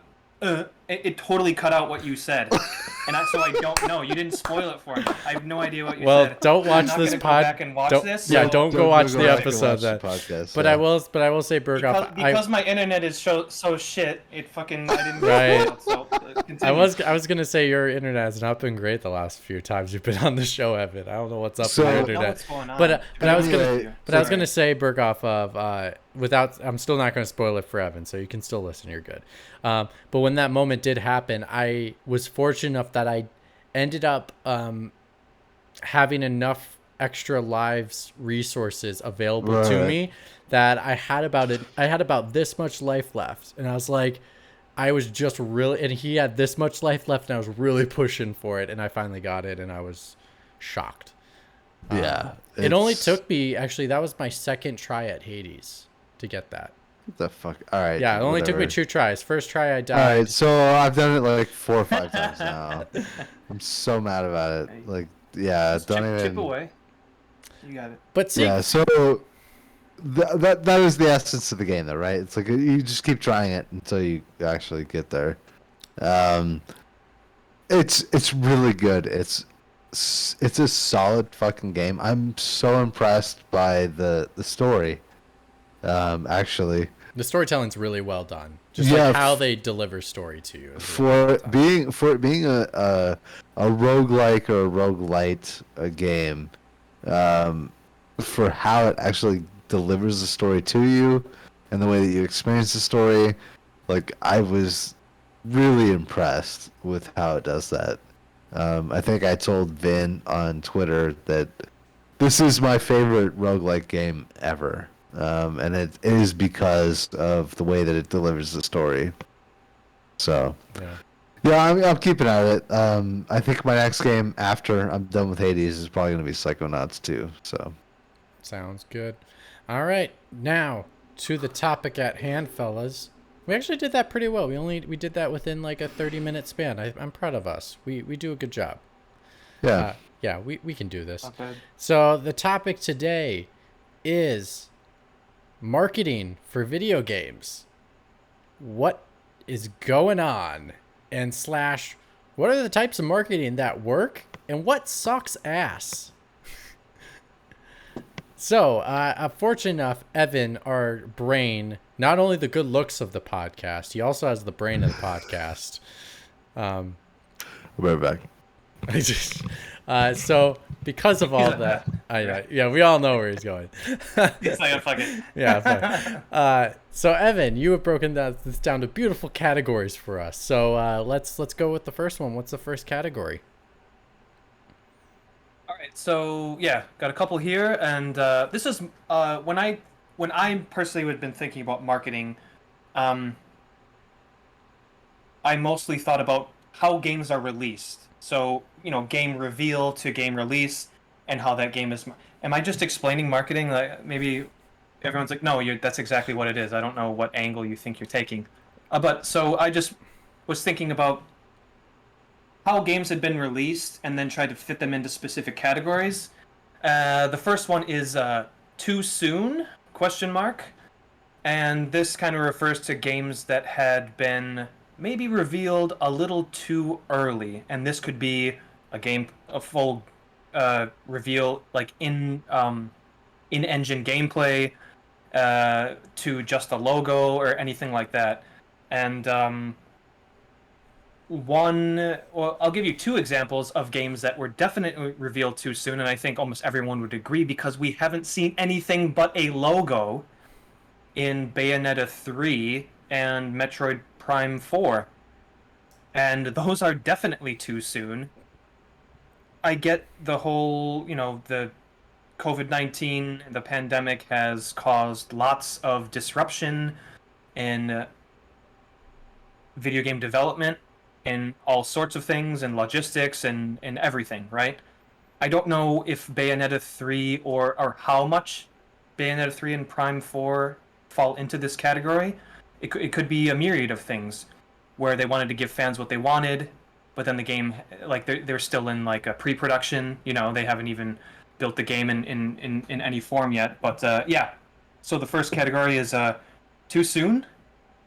It totally cut out what you said, and so I don't know. You didn't spoil it for me. I have no idea what you said. Well, don't watch this Go back and watch this. Yeah, don't go watch the back and episode. watch the podcast, But yeah. I will say, Berghoff, because my internet is so shit. It fucking I didn't. Right. So, I was gonna say your internet has not been great the last few times you've been on the show, Evan. I don't know what's up with your I don't know internet. what's going on. But I was Anyway, gonna say, Berghoff, I'm still not gonna spoil it for Evan, so you can still listen. You're good. But when that moment did happen, I was fortunate enough that I ended up having enough extra lives resources available to me that I had about this much life left, and I was like, I was just really, and he had this much life left, and I was really pushing for it, and I finally got it, and I was shocked. Yeah, It only took me, actually, that was my second try at Hades to get that. What the fuck? All right. Yeah, it only took me 2 tries. First try, I died. All right, so I've done it like 4 or 5 times now. I'm so mad about it. Like, yeah, Just don't even. chip away. You got it. But see, Yeah, so that is the essence of the game, though, right? It's like you just keep trying it until you actually get there. It's really good. It's a solid fucking game. I'm so impressed by the story. Actually, the storytelling's really well done. Just like how they deliver story to you. For it being a roguelike or a roguelite game, for how it actually delivers the story to you and the way that you experience the story, like I was really impressed with how it does that. I think I told Vin on Twitter that this is my favorite roguelike game ever. And it is because of the way that it delivers the story. So, yeah, I'm keeping at it. I think my next game after I'm done with Hades is probably going to be Psychonauts 2. So, sounds good. All right, now to the topic at hand, fellas. We actually did that pretty well. We did that within like a 30-minute span. I'm proud of us. We do a good job. Yeah. Yeah, we can do this. Not bad. So the topic today is marketing for video games. What is going on? And / what are the types of marketing that work and what sucks ass? So, fortunate enough, Evan, our brain, not only the good looks of the podcast, he also has the brain of the podcast. I'll be right back. So because of all that, we all know where he's going. It's like a fucking. Yeah. So Evan, you have broken this down to beautiful categories for us. So let's go with the first one. What's the first category? All right, so yeah, got a couple here, and this is when I personally would have been thinking about marketing. I mostly thought about how games are released. So, game reveal to game release, and how that game is. Am I just explaining marketing? Like maybe everyone's like, no, that's exactly what it is. I don't know what angle you think you're taking, but so I just was thinking about how games had been released, and then tried to fit them into specific categories. The first one is too soon ? And this kind of refers to games that had been maybe revealed a little too early, and this could be a full reveal, like in-engine gameplay, to just a logo or anything like that. And well, I'll give you two examples of games that were definitely revealed too soon, and I think almost everyone would agree because we haven't seen anything but a logo in Bayonetta 3 and Metroid Prime 4. And those are definitely too soon. I get the whole, the COVID-19, the pandemic has caused lots of disruption in video game development and all sorts of things and logistics and everything, right? I don't know if Bayonetta 3 or how much Bayonetta 3 and Prime 4 fall into this category. It could be a myriad of things where they wanted to give fans what they wanted, but then the game, like, they're still in like a pre-production, they haven't even built the game in any form yet. But yeah, so the first category is too soon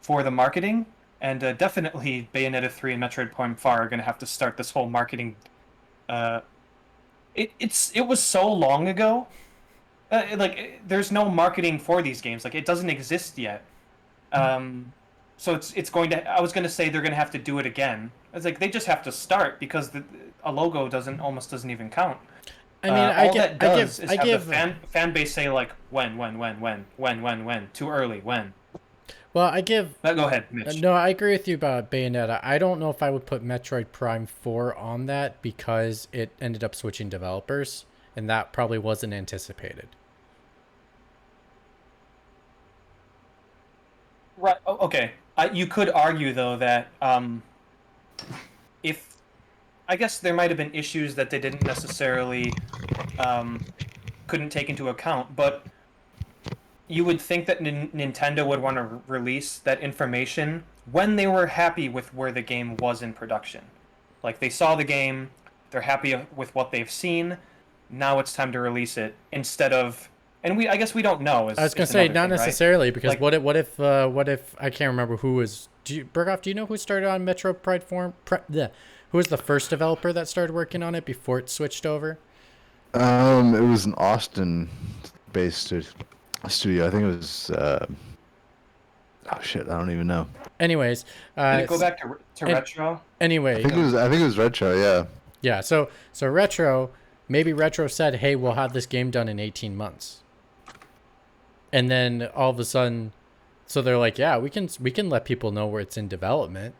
for the marketing, and definitely Bayonetta 3 and Metroid Prime 4 are going to have to start this whole marketing. It was so long ago. There's no marketing for these games. Like, it doesn't exist yet. So it's going to. I was going to say they're going to have to do it again. It's like they just have to start because a logo almost doesn't even count. I mean, all that does is have the fan base say like when, too early, when. Well, I give. Go ahead, Mitch. No, I agree with you about Bayonetta. I don't know if I would put Metroid Prime 4 on that because it ended up switching developers, and that probably wasn't anticipated. Right. Okay. You could argue though that if I guess there might have been issues that they didn't necessarily couldn't take into account, but you would think that Nintendo would want to release that information when they were happy with where the game was in production. Like, they saw the game, they're happy with what they've seen, now it's time to release it instead of. And I guess we don't know. I was gonna say not necessarily, right? Because like, what if I can't remember who was. Berghoff, do you know who started on Metroid Prime 4? Who was the first developer that started working on it before it switched over? It was an Austin-based studio. I think it was. Oh shit! I don't even know. Anyways, did it go back to Retro? Anyway, I think it was Retro. Yeah. Yeah. So Retro, maybe Retro said, "Hey, we'll have this game done in 18 months." And then all of a sudden, so they're like, "Yeah, we can let people know where it's in development,"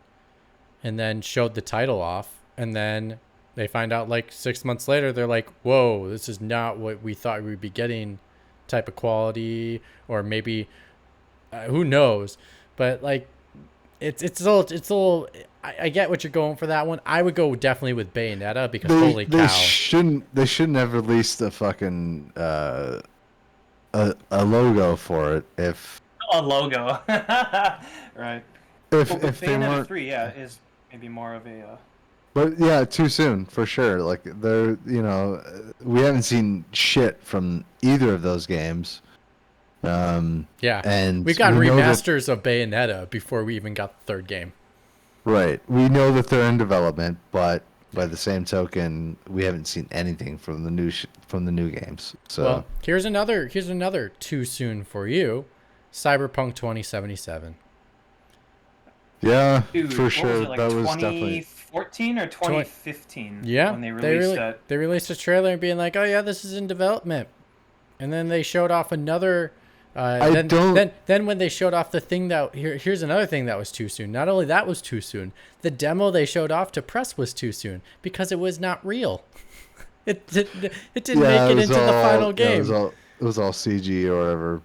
and then showed the title off, and then they find out like 6 months later, they're like, "Whoa, this is not what we thought we'd be getting." Type of quality, or maybe who knows, but like it's a little I get what you're going for that one. I would go definitely with Bayonetta because holy cow, they shouldn't have released a fucking a logo for it if a logo. Right. if they Bayonetta weren't 3 is maybe more of a But yeah, too soon for sure. Like, we haven't seen shit from either of those games. Yeah, and we got remasters of Bayonetta before we even got the third game. Right, we know that they're in development, but by the same token, we haven't seen anything from the new games. So well, here's another too soon for you, Cyberpunk 2077. Yeah, Dude, for sure. Was it, like, that was definitely 2014 or 2015. Yeah, when they released that. They released a trailer and being like, "Oh yeah, this is in development," and then they showed off another. Then when they showed off the thing here's another thing that was too soon. Not only that was too soon, the demo they showed off to press was too soon because it was not real. It didn't make it into the final game. Yeah, it was all CG or whatever.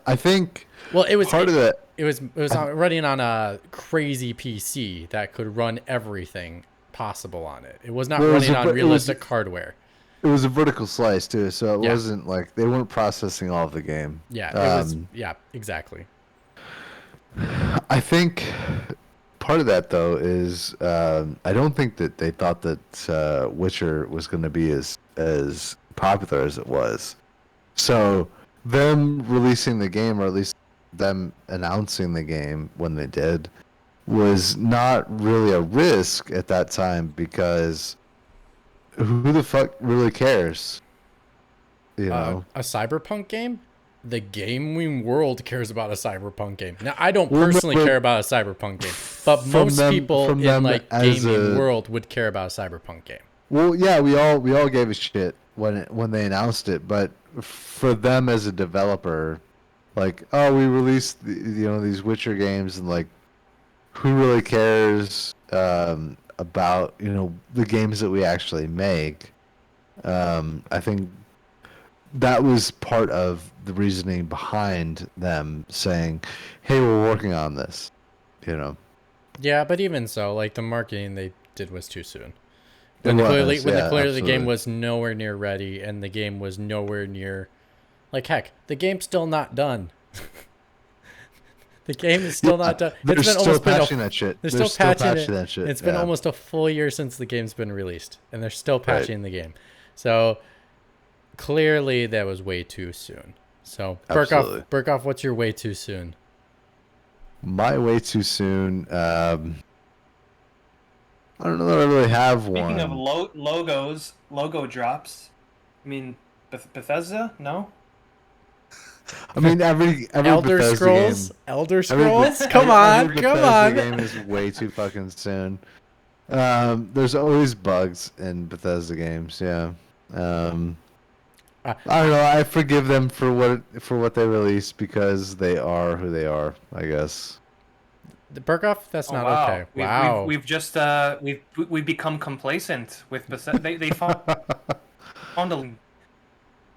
I think. Well, it was part of that. It was running on a crazy PC that could run everything possible on it. It was not running on realistic hardware. It was a vertical slice too, so it wasn't like they weren't processing all of the game. Yeah, it was. Yeah, exactly. I think part of that though is I don't think that they thought that Witcher was going to be as popular as it was. So them releasing the game, or at least them announcing the game when they did, was not really a risk at that time because who the fuck really cares? You know? A Cyberpunk game? The gaming world cares about a Cyberpunk game. Now, I don't Well, no, personally but care about a Cyberpunk game, but from most them- people from in them like as gaming a- world would care about a Cyberpunk game. Well, yeah, we all gave a shit when they announced it, but for them as a developer, like, oh, we released these Witcher games, and like, who really cares about the games that we actually make? I think that was part of the reasoning behind them saying, "Hey, we're working on this," you know. Yeah, but even so, like the marketing they did was too soon. It When was, the yeah, clearly the game absolutely. was nowhere near ready, and the game was nowhere near, like heck, the game's still not done. The game is still not done. They're It's been still almost been patching that shit. They're They're still patching it. that shit. It's been yeah. almost a full year since the game's been released, and they're still Right. patching the game. So clearly that was way too soon. So Absolutely. Burkoff, what's your way too soon? My way too soon. I don't know that I really have Speaking one. of logo drops. I mean, Bethesda? No. I mean, every Elder Bethesda Scrolls? game, Elder every Scrolls? Beth- Come on, every come Bethesda on. game is way too fucking soon. There's always bugs in Bethesda games. Yeah. I don't know. I forgive them for what they release because they are who they are, I guess. Burkoff, that's Oh, not wow. okay. We've, Wow. We've just we've become complacent with Bethesda. They found a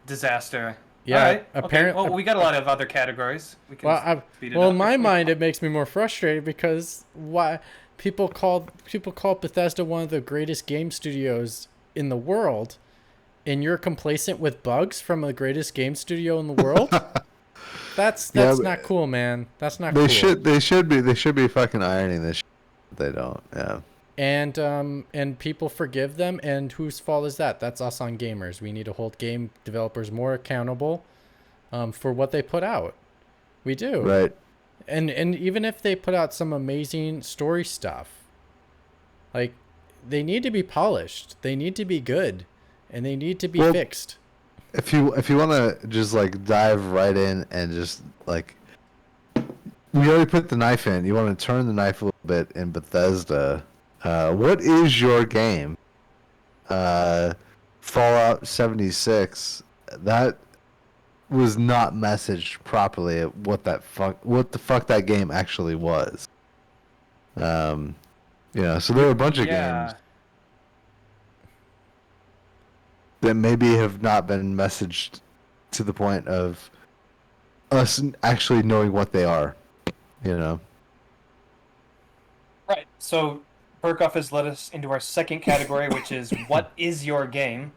disaster. Yeah, All right. apparently. Okay. Well, we got a lot of other categories. We can Well, speed it well, up in my if we- mind, it makes me more frustrated because why people call Bethesda one of the greatest game studios in the world, and you're complacent with bugs from the greatest game studio in the world. That's Yeah, not cool, man. That's not They cool. should be fucking ironing this shit. They don't. Yeah. And people forgive them, and whose fault is that? That's us on gamers. We need to hold game developers more accountable for what they put out. We do. Right. And even if they put out some amazing story stuff, like, they need to be polished, they need to be good, and they need to be fixed. If you want to just like dive right in and just like, we already put the knife in. You want to turn the knife a little bit in Bethesda. What is your game? Fallout 76. That was not messaged properly at what the fuck that game actually was. So there are a bunch of games that maybe have not been messaged to the point of us actually knowing what they are, Right. So Burkoff has led us into our second category, which is what is your game?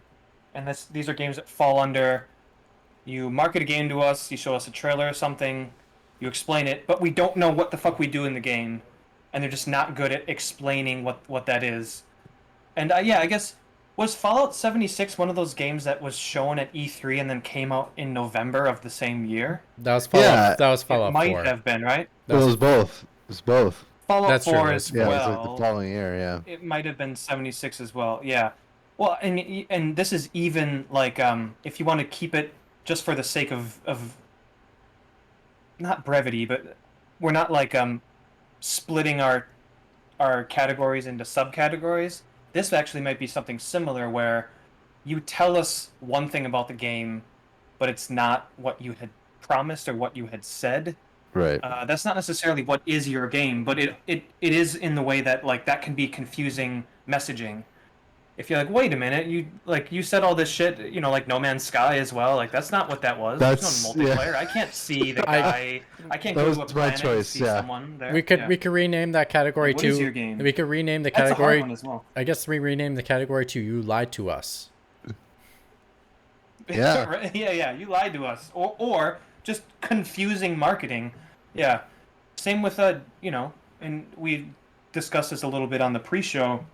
And these are games that fall under, you market a game to us, you show us a trailer or something, you explain it, but we don't know what the fuck we do in the game, and they're just not good at explaining what that is. And I guess, was Fallout 76 one of those games that was shown at E3 and then came out in November of the same year? That was Fallout. Yeah, that was Fallout It might 4. have been, right? It was both. It was both. Fallout That's true, 4 that's as true. Yeah, well. it was like the following year. Yeah. It might have been 76 as well. Yeah. Well, and this is even like if you want to keep it just for the sake of not brevity, but we're not like splitting our categories into subcategories. This actually might be something similar where you tell us one thing about the game, but it's not what you had promised or what you had said. Right. That's not necessarily what is your game, but it is in the way that like that can be confusing messaging. If you're like, wait a minute, you said all this shit, like No Man's Sky as well. Like that's not what that was. There's no multiplayer. I can't see the guy. I can't That go was to a my planet and choice, see yeah. someone there. We could rename that category What to. is your game? We could rename the That's a hard category. one as well. I guess we rename the category to "You Lied to Us." Yeah. Right? Yeah. You lied to us, or just confusing marketing. Yeah. Same with and we discussed this a little bit on the pre-show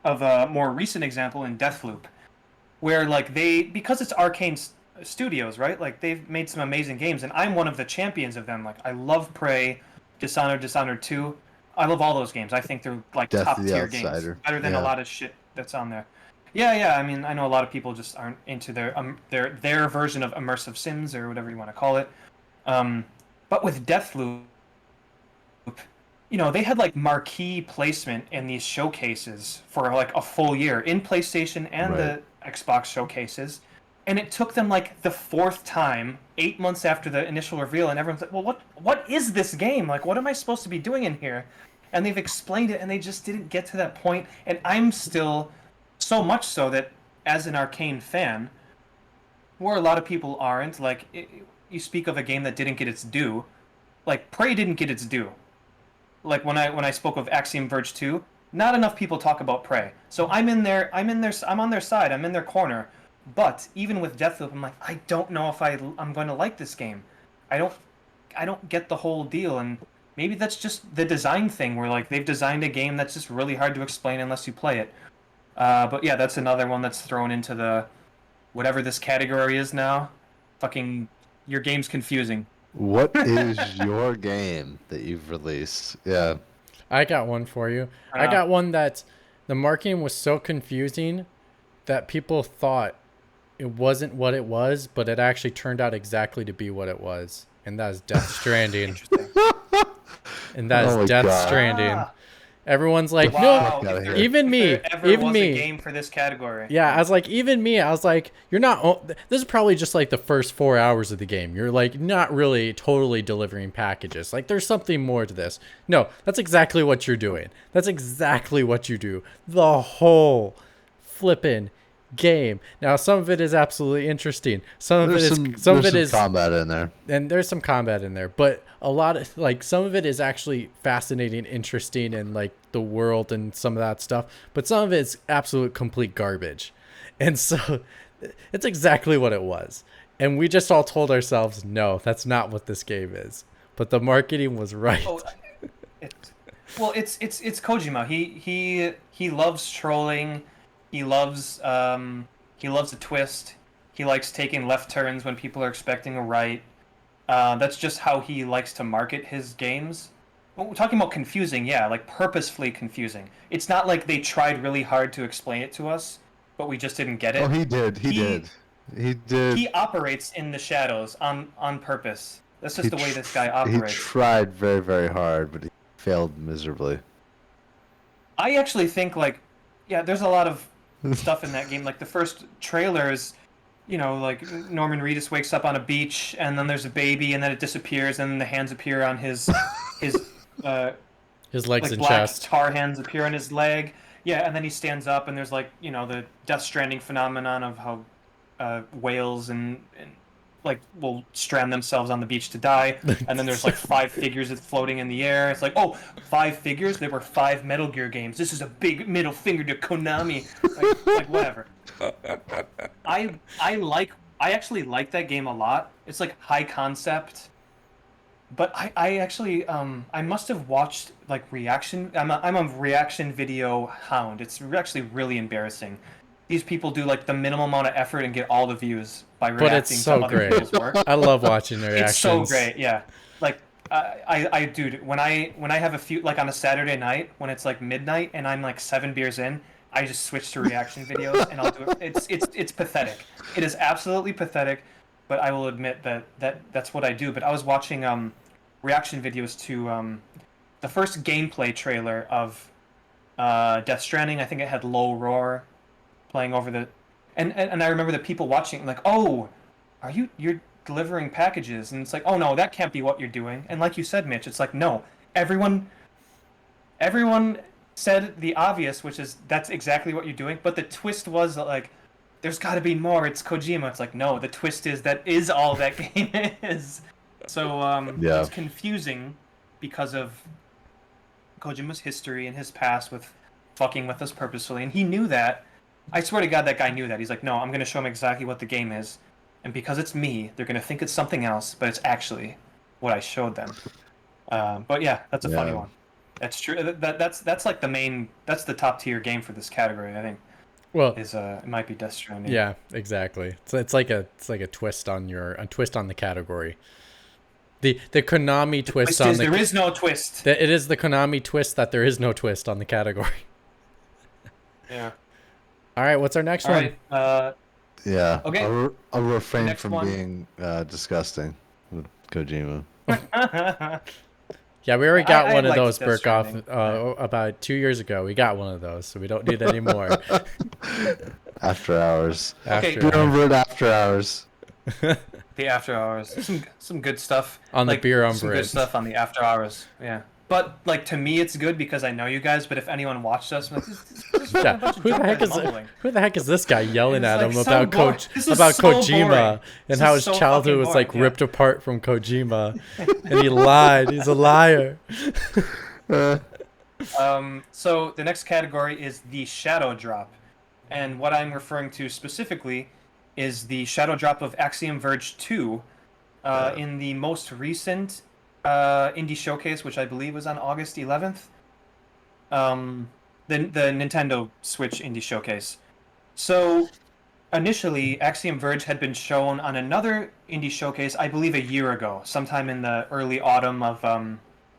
of a more recent example in Deathloop, where like because it's Arcane Studios, right? Like they've made some amazing games, and I'm one of the champions of them. Like I love Prey, Dishonored 2. I love all those games. I think they're like Death top of the tier games, Outsider. better than a Yeah. lot of shit that's on there. Yeah, yeah. I mean, I know a lot of people just aren't into their version of immersive sims or whatever you want to call it. Um, but with Deathloop, they had like marquee placement in these showcases for like a full year in PlayStation and Right. the Xbox showcases. And it took them like the fourth time, 8 months after the initial reveal, and everyone's like, "Well, what is this game? Like, what am I supposed to be doing in here?" And they've explained it, and they just didn't get to that point. And I'm still, so much so that as an Arcane fan, where a lot of people aren't, like, you speak of a game that didn't get its due. Like, Prey didn't get its due. Like when I spoke of Axiom Verge 2, not enough people talk about Prey. So I'm on their side, I'm in their corner. But even with Deathloop, I'm like, I don't know if I'm going to like this game. I don't I don't get the whole deal, and maybe that's just the design thing where like they've designed a game that's just really hard to explain unless you play it. But yeah, that's another one that's thrown into the whatever this category is now. Fucking your game's confusing. What is your game that you've released? Yeah. I got one for you. I Uh, got one that the marketing was so confusing that people thought it wasn't what it was, but it actually turned out exactly to be what it was. And that is Death Stranding. Interesting. And that is Oh my Death God. Stranding. Ah, Everyone's like, Fuck no, outta here. even me, If there ever even was me. a game for this category. Yeah, I was like, even me, I was like, you're not, this is probably just like the first 4 hours of the game. You're like not really totally delivering packages. Like there's something more to this. No, that's exactly what you're doing. That's exactly what you do. The whole flippin' game. Now, some of it is absolutely interesting. Some of it is combat in there. and there's some combat in there, but a lot of like some of it is actually fascinating, interesting, and like the world and some of that stuff, but some of it's absolute complete garbage. And so it's exactly what it was, and we just all told ourselves, no, that's not what this game is, but the marketing was right. Oh, it's Kojima. He loves trolling. He loves a twist. He likes taking left turns when people are expecting a right. That's just how he likes to market his games. When we're talking about confusing, yeah, like purposefully confusing. It's not like they tried really hard to explain it to us, but we just didn't get it. Oh, he did. He did. He operates in the shadows on purpose. That's just the way this guy He operates. tried very, very hard, but he failed miserably. I actually think like, yeah, there's a lot of stuff in that game. Like the first trailers, like Norman Reedus wakes up on a beach, and then there's a baby, and then it disappears, and then the hands appear on his His legs like and black chest. tar hands appear on his leg. Yeah, and then he stands up, and there's like the Death Stranding phenomenon of how whales and like will strand themselves on the beach to die, and then there's like 5 figures that's floating in the air. It's like, oh, 5 figures. There were 5 Metal Gear games. This is a big middle finger to Konami. Like whatever. I actually like that game a lot. It's like high concept, but I actually I must have watched like reaction. I'm a reaction video hound. It's actually really embarrassing. These people do like the minimum amount of effort and get all the views by reacting But it's so to other great. people's work. I love watching the reactions. It's so great, yeah. Like dude, when I have a few like on a Saturday night when it's like midnight and I'm like 7 beers in, I just switch to reaction videos and I'll do it. It's pathetic. It is absolutely pathetic, but I will admit that's what I do. But I was watching reaction videos to the first gameplay trailer of Death Stranding. I think it had Low Roar playing over the and I remember the people watching like, oh, you're delivering packages, and it's like, oh no, that can't be what you're doing. And like you said, Mitch, it's like, no, everyone said the obvious, which is that's exactly what you're doing, but the twist was like there's got to be more. It's Kojima. It's like, no, the twist is that is all that game is. So Yeah. it's confusing because of Kojima's history and his past with fucking with us purposefully, and he knew that. I swear to God, that guy knew that. He's like, no, I'm going to show him exactly what the game is. And because it's me, they're going to think it's something else, but it's actually what I showed them. But yeah, that's a funny Yeah. one. That's true. That's like that's the top tier game for this category, I think. Well, Is it might be Death Stranding. yeah, exactly. So it's like a twist on the category. The Konami twist on there is no twist. It is the Konami twist that there is no twist on the category. Yeah. All right, what's our next All one? right. Yeah. Okay. I'll refrain Next from one. being disgusting with Kojima. Yeah, we already got I one of liked those Death Burkoff Stranding. about 2 years ago. We got one of those, so we don't need any more. After hours. Okay. After Remember it after hours. The after hours. Some good stuff. On the beer Some umbrella. good stuff on the after hours. Yeah. But like to me, it's good because I know you guys. But if anyone watched us, I'm like, this is Yeah, a bunch of who drunk the heck guys is mumbling. who the heck is this guy yelling It's at like him so about boring. This is about so Kojima boring. and This how is his so childhood fucking was like boring, yeah. ripped apart from Kojima, and he lied. He's a liar. So the next category is the shadow drop, and what I'm referring to specifically is the shadow drop of Axiom Verge 2 in the most recent indie showcase, which I believe was on August 11th. The Nintendo Switch indie showcase. So initially, Axiom Verge had been shown on another indie showcase, I believe a year ago, sometime in the early autumn of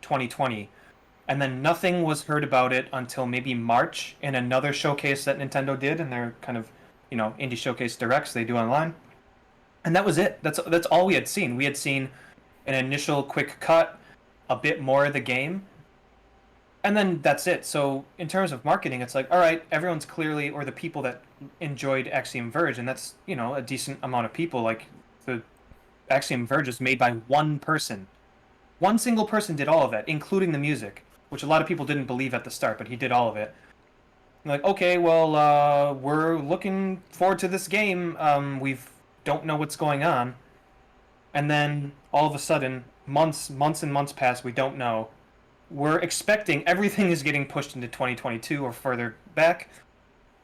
2020. And then nothing was heard about it until maybe March in another showcase that Nintendo did, and their kind of, indie showcase directs they do online. And that was it. That's all we had seen. We had seen an initial quick cut, a bit more of the game, and then that's it. So in terms of marketing, it's like, all right, everyone's clearly, or the people that enjoyed Axiom Verge, and that's, a decent amount of people. Like the Axiom Verge is made by one person. One single person did all of that, including the music, which a lot of people didn't believe at the start, but he did all of it. I'm like, okay, well, we're looking forward to this game. We don't know what's going on. And then all of a sudden, months and months pass, we don't know. We're expecting everything is getting pushed into 2022 or further back.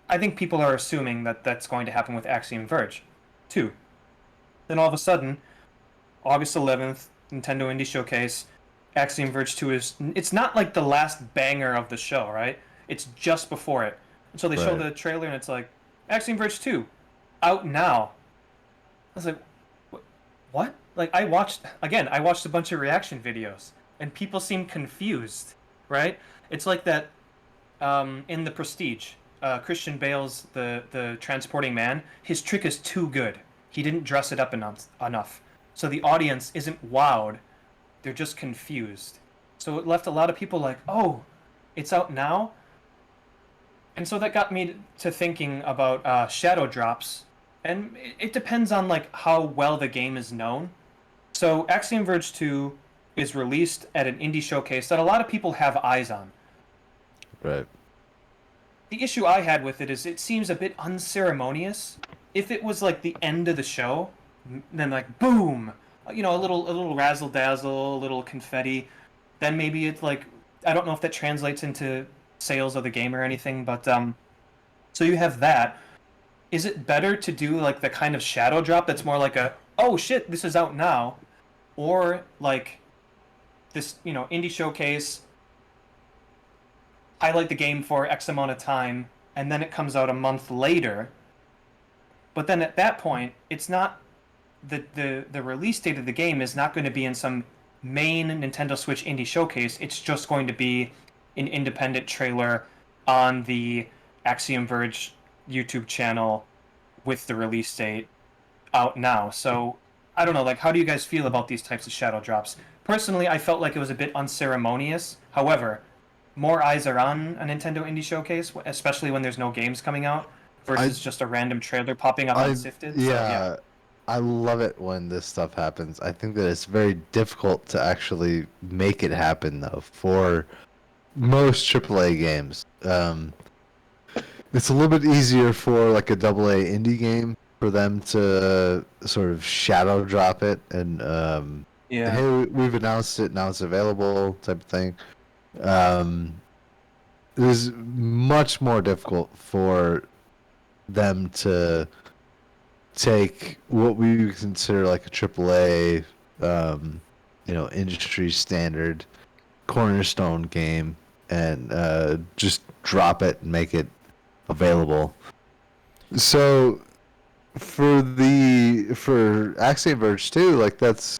I think people are assuming that that's going to happen with Axiom Verge 2. Then all of a sudden, August 11th, Nintendo Indie Showcase, Axiom Verge 2 it's not like the last banger of the show, right? It's just before it. And so they show Right. the trailer and it's like, Axiom Verge 2, out now. I was like, what? Like, I watched a bunch of reaction videos, and people seem confused, right? It's like that in The Prestige, Christian Bale's the transporting man, his trick is too good. He didn't dress it up enough. So the audience isn't wowed, they're just confused. So it left a lot of people like, oh, it's out now? And so that got me to thinking about shadow drops, and it depends on like how well the game is known. So Axiom Verge 2 is released at an indie showcase that a lot of people have eyes on. Right. The issue I had with it is it seems a bit unceremonious. If it was like the end of the show, then like boom, a little razzle dazzle, a little confetti, then maybe it's like, I don't know if that translates into sales of the game or anything, but so you have that. Is it better to do like the kind of shadow drop that's more like a, oh shit, this is out now, or like this, indie showcase, highlight the game for X amount of time, and then it comes out a month later. But then at that point, it's not the release date of the game is not going to be in some main Nintendo Switch indie showcase. It's just going to be an independent trailer on the Axiom Verge YouTube channel with the release date out now. So I don't know, like, how do you guys feel about these types of shadow drops? Personally, I felt like it was a bit unceremonious. However, more eyes are on a Nintendo Indie Showcase, especially when there's no games coming out, versus just a random trailer popping up on Sifted. Yeah, I love it when this stuff happens. I think that it's very difficult to actually make it happen, though, for most AAA games. It's a little bit easier for like a AA indie game for them to sort of shadow drop it and hey, we've announced it, now it's available type of thing. It is much more difficult for them to take what we consider like a AAA, industry standard cornerstone game and just drop it and make it available. So for Axiom Verge 2, like that's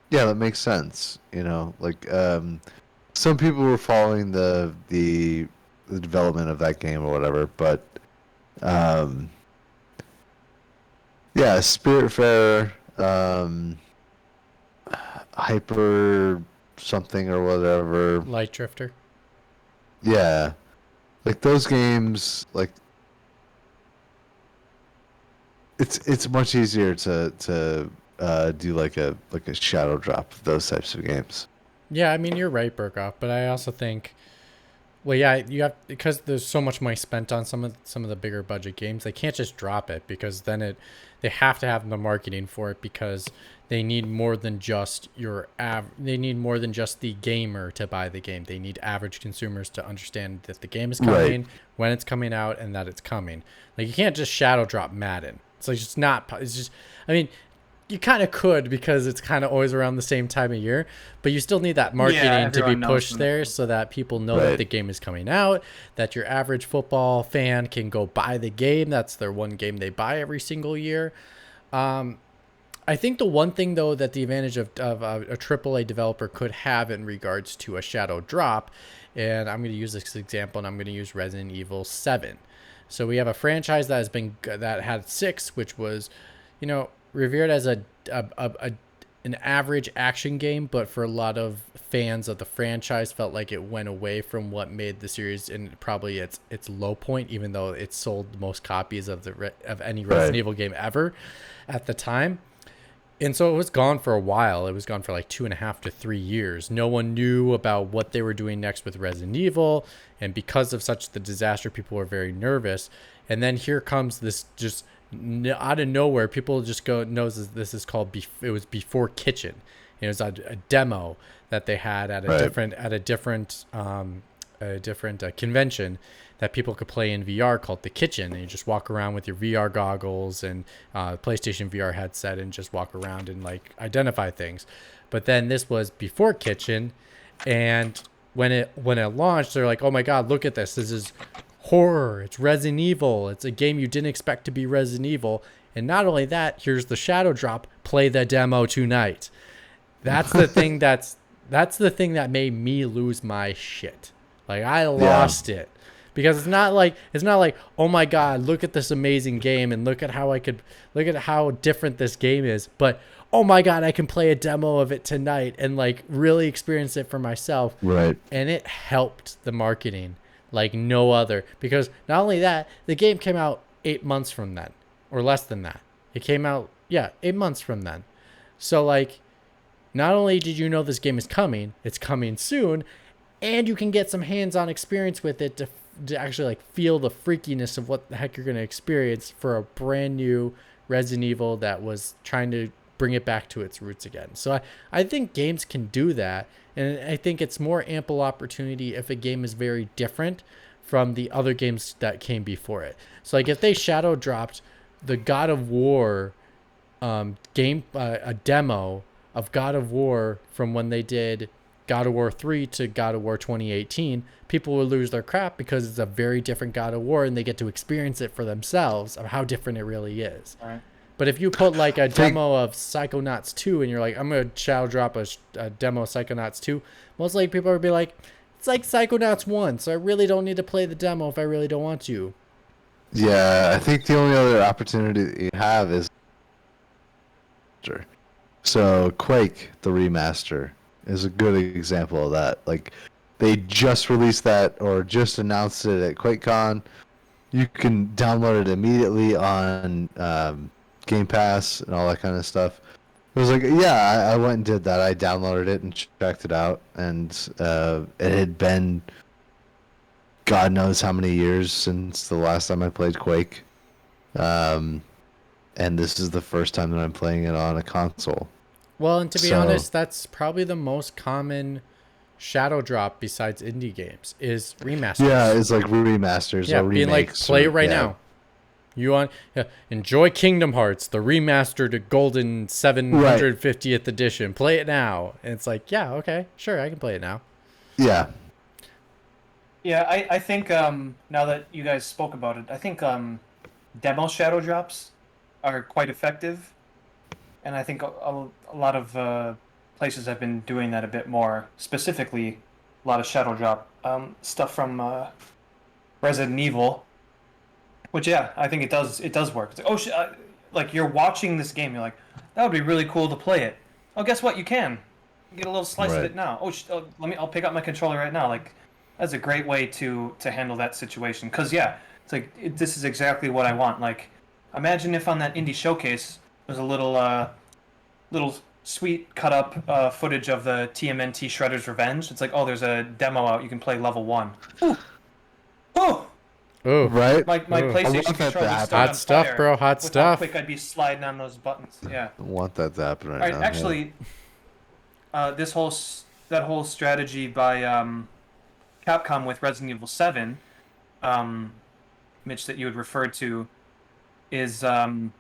Yeah, that makes sense. You know, like some people were following the development of that game or whatever, but um, yeah, Spiritfarer, Hyper something or whatever. Light Drifter. Yeah, like those games, like it's much easier to do like a shadow drop of those types of games. Yeah, I mean you're right, Burkoff, but I also think, well, yeah, you have, because there's so much money spent on some of the bigger budget games. They can't just drop it, because then they have to have the marketing for it, because they need more than just they need more than just the gamer to buy the game. They need average consumers to understand that the game is coming, Right. when it's coming out, and that it's coming. Like, you can't just shadow drop Madden. It's like, it's not. It's just. I mean, you kind of could, because it's kind of always around the same time of year, but you still need that marketing to be everyone knows pushed when there, it's- so that people know that Right. the game is coming out, that your average football fan can go buy the game. That's their one game they buy every single year. I think the one thing, though, that the advantage of a AAA developer could have in regards to a shadow drop, and I'm going to use this example, and I'm going to use Resident Evil 7. So we have a franchise that had 6, which was, revered as an average action game, but for a lot of fans of the franchise, felt like it went away from what made the series and probably its low point, even though it sold the most copies of any Resident Right. Evil game ever at the time. And so it was gone for a while. It was gone for like 2.5 to 3 years. No one knew about what they were doing next with Resident Evil, and because of such the disaster, people were very nervous. And then here comes this, just out of nowhere, people just knows this is called. It was Before Kitchen. It was a demo that they had at a Right. different convention that people could play in VR, called The Kitchen. And you just walk around with your VR goggles and PlayStation VR headset and just walk around and like identify things. But then this was Before Kitchen, and when it launched, they're like, "Oh my God, look at this! This is horror. It's Resident Evil. It's a game you didn't expect to be Resident Evil." And not only that, here's the shadow drop. Play the demo tonight. That's the thing. That's the thing that made me lose my shit. Like, I lost it, because it's not like, oh my God, look at this amazing game, and look at how different this game is. But, oh my God, I can play a demo of it tonight and like really experience it for myself. Right. And it helped the marketing like no other, because not only that, the game came out 8 months from then, or less than that. It came out, 8 months from then. So like, not only did you know this game is coming, it's coming soon, and you can get some hands-on experience with it to actually like feel the freakiness of what the heck you're going to experience for a brand new Resident Evil that was trying to bring it back to its roots again. So I think games can do that, and I think it's more ample opportunity if a game is very different from the other games that came before it. So like, if they shadow dropped the God of War game, a demo of God of War from when they did God of War 3 to God of War 2018, people would lose their crap, because it's a very different God of War, and they get to experience it for themselves of how different it really is. All right. But if you put like a demo of Psychonauts 2, and you're like, I'm going to shadow drop a demo of Psychonauts 2, most likely people would be like, it's like Psychonauts 1, so I really don't need to play the demo if I really don't want to. Yeah, I think the only other opportunity that you have is, so Quake, the remaster, is a good example of that. Like, they just released that, or just announced it at QuakeCon. You can download it immediately on Game Pass and all that kind of stuff. It was like, yeah, I went and did that. I downloaded it and checked it out, and it had been God knows how many years since the last time I played Quake. And this is the first time that I'm playing it on a console. Well, and to be So- honest, that's probably the most common shadow drop besides indie games, is remasters. Yeah, it's like remasters Yeah, or being like, remakes. play or- it right yeah. now. You want enjoy Kingdom Hearts, the remastered Golden 750th edition. Play it now. And it's like, yeah, okay, sure, I can play it now. Yeah. Yeah, I think now that you guys spoke about it, I think demo shadow drops are quite effective, and I think a lot of places have been doing that a bit more. Specifically, a lot of shadow drop stuff from Resident Evil, which yeah, I think it does work. It's like, oh, like you're watching this game, you're like, that would be really cool to play it. Oh, guess what? You can get a little slice of Right. it now. I'll pick up my controller right now. Like, that's a great way to handle that situation. Cause yeah, it's like this is exactly what I want. Like, imagine if on that indie showcase was a little sweet cut up footage of the TMNT Shredder's Revenge. It's like, oh, there's a demo out. You can play level 1. Ooh. Oh, Ooh. Right? my Ooh. PlayStation that to controller happen. started on Hot stuff, fire bro. Hot with stuff. How quick I'd be sliding on those buttons. Yeah. I want that to happen right All right. now. Actually, that whole strategy by Capcom with Resident Evil 7, Mitch, that you had referred to, is the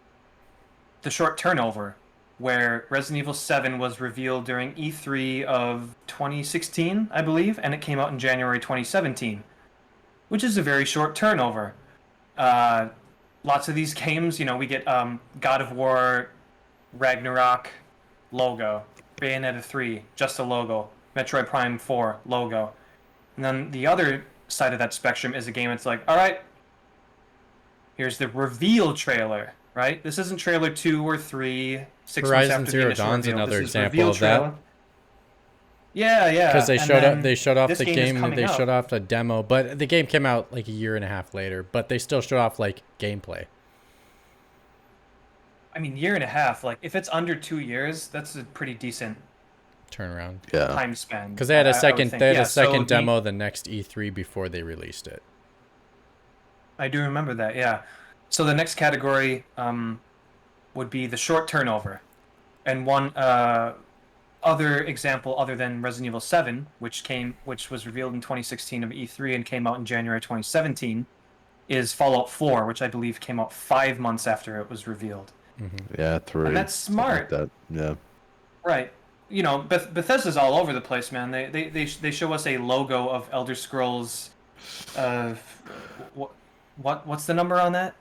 short turnover, where Resident Evil 7 was revealed during E3 of 2016, I believe, and it came out in January 2017, which is a very short turnover. Lots of these games, we get God of War, Ragnarok, logo. Bayonetta 3, just a logo. Metroid Prime 4, logo. And then the other side of that spectrum is a game that's like, all right, here's the reveal trailer, right? This isn't trailer 2 or 3, 6 months Horizon after Zero the initial Dawn's reveal. another This is example reveal of that. trailer. Yeah. Because they And showed up, then they showed off this the is game. coming They out. showed off a demo, but the game came out like a year and a half later. But they still showed off like gameplay. I mean, year and a half. Like, if it's under 2 years, that's a pretty decent Turnaround. Yeah. time span. Because they had a I would second, think. they had Yeah, a second so demo the next E3 before they released it. I do remember that, yeah. So the next category would be the short turnover. And one other example other than Resident Evil 7, which was revealed in 2016 of E3 and came out in January 2017, is Fallout 4, which I believe came out 5 months after it was revealed. Yeah, 3. And that's something like smart. that. Yeah. Right. Bethesda's all over the place, man. They show us a logo of Elder Scrolls. What's the number on that?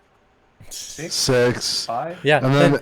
6. 5? Yeah. And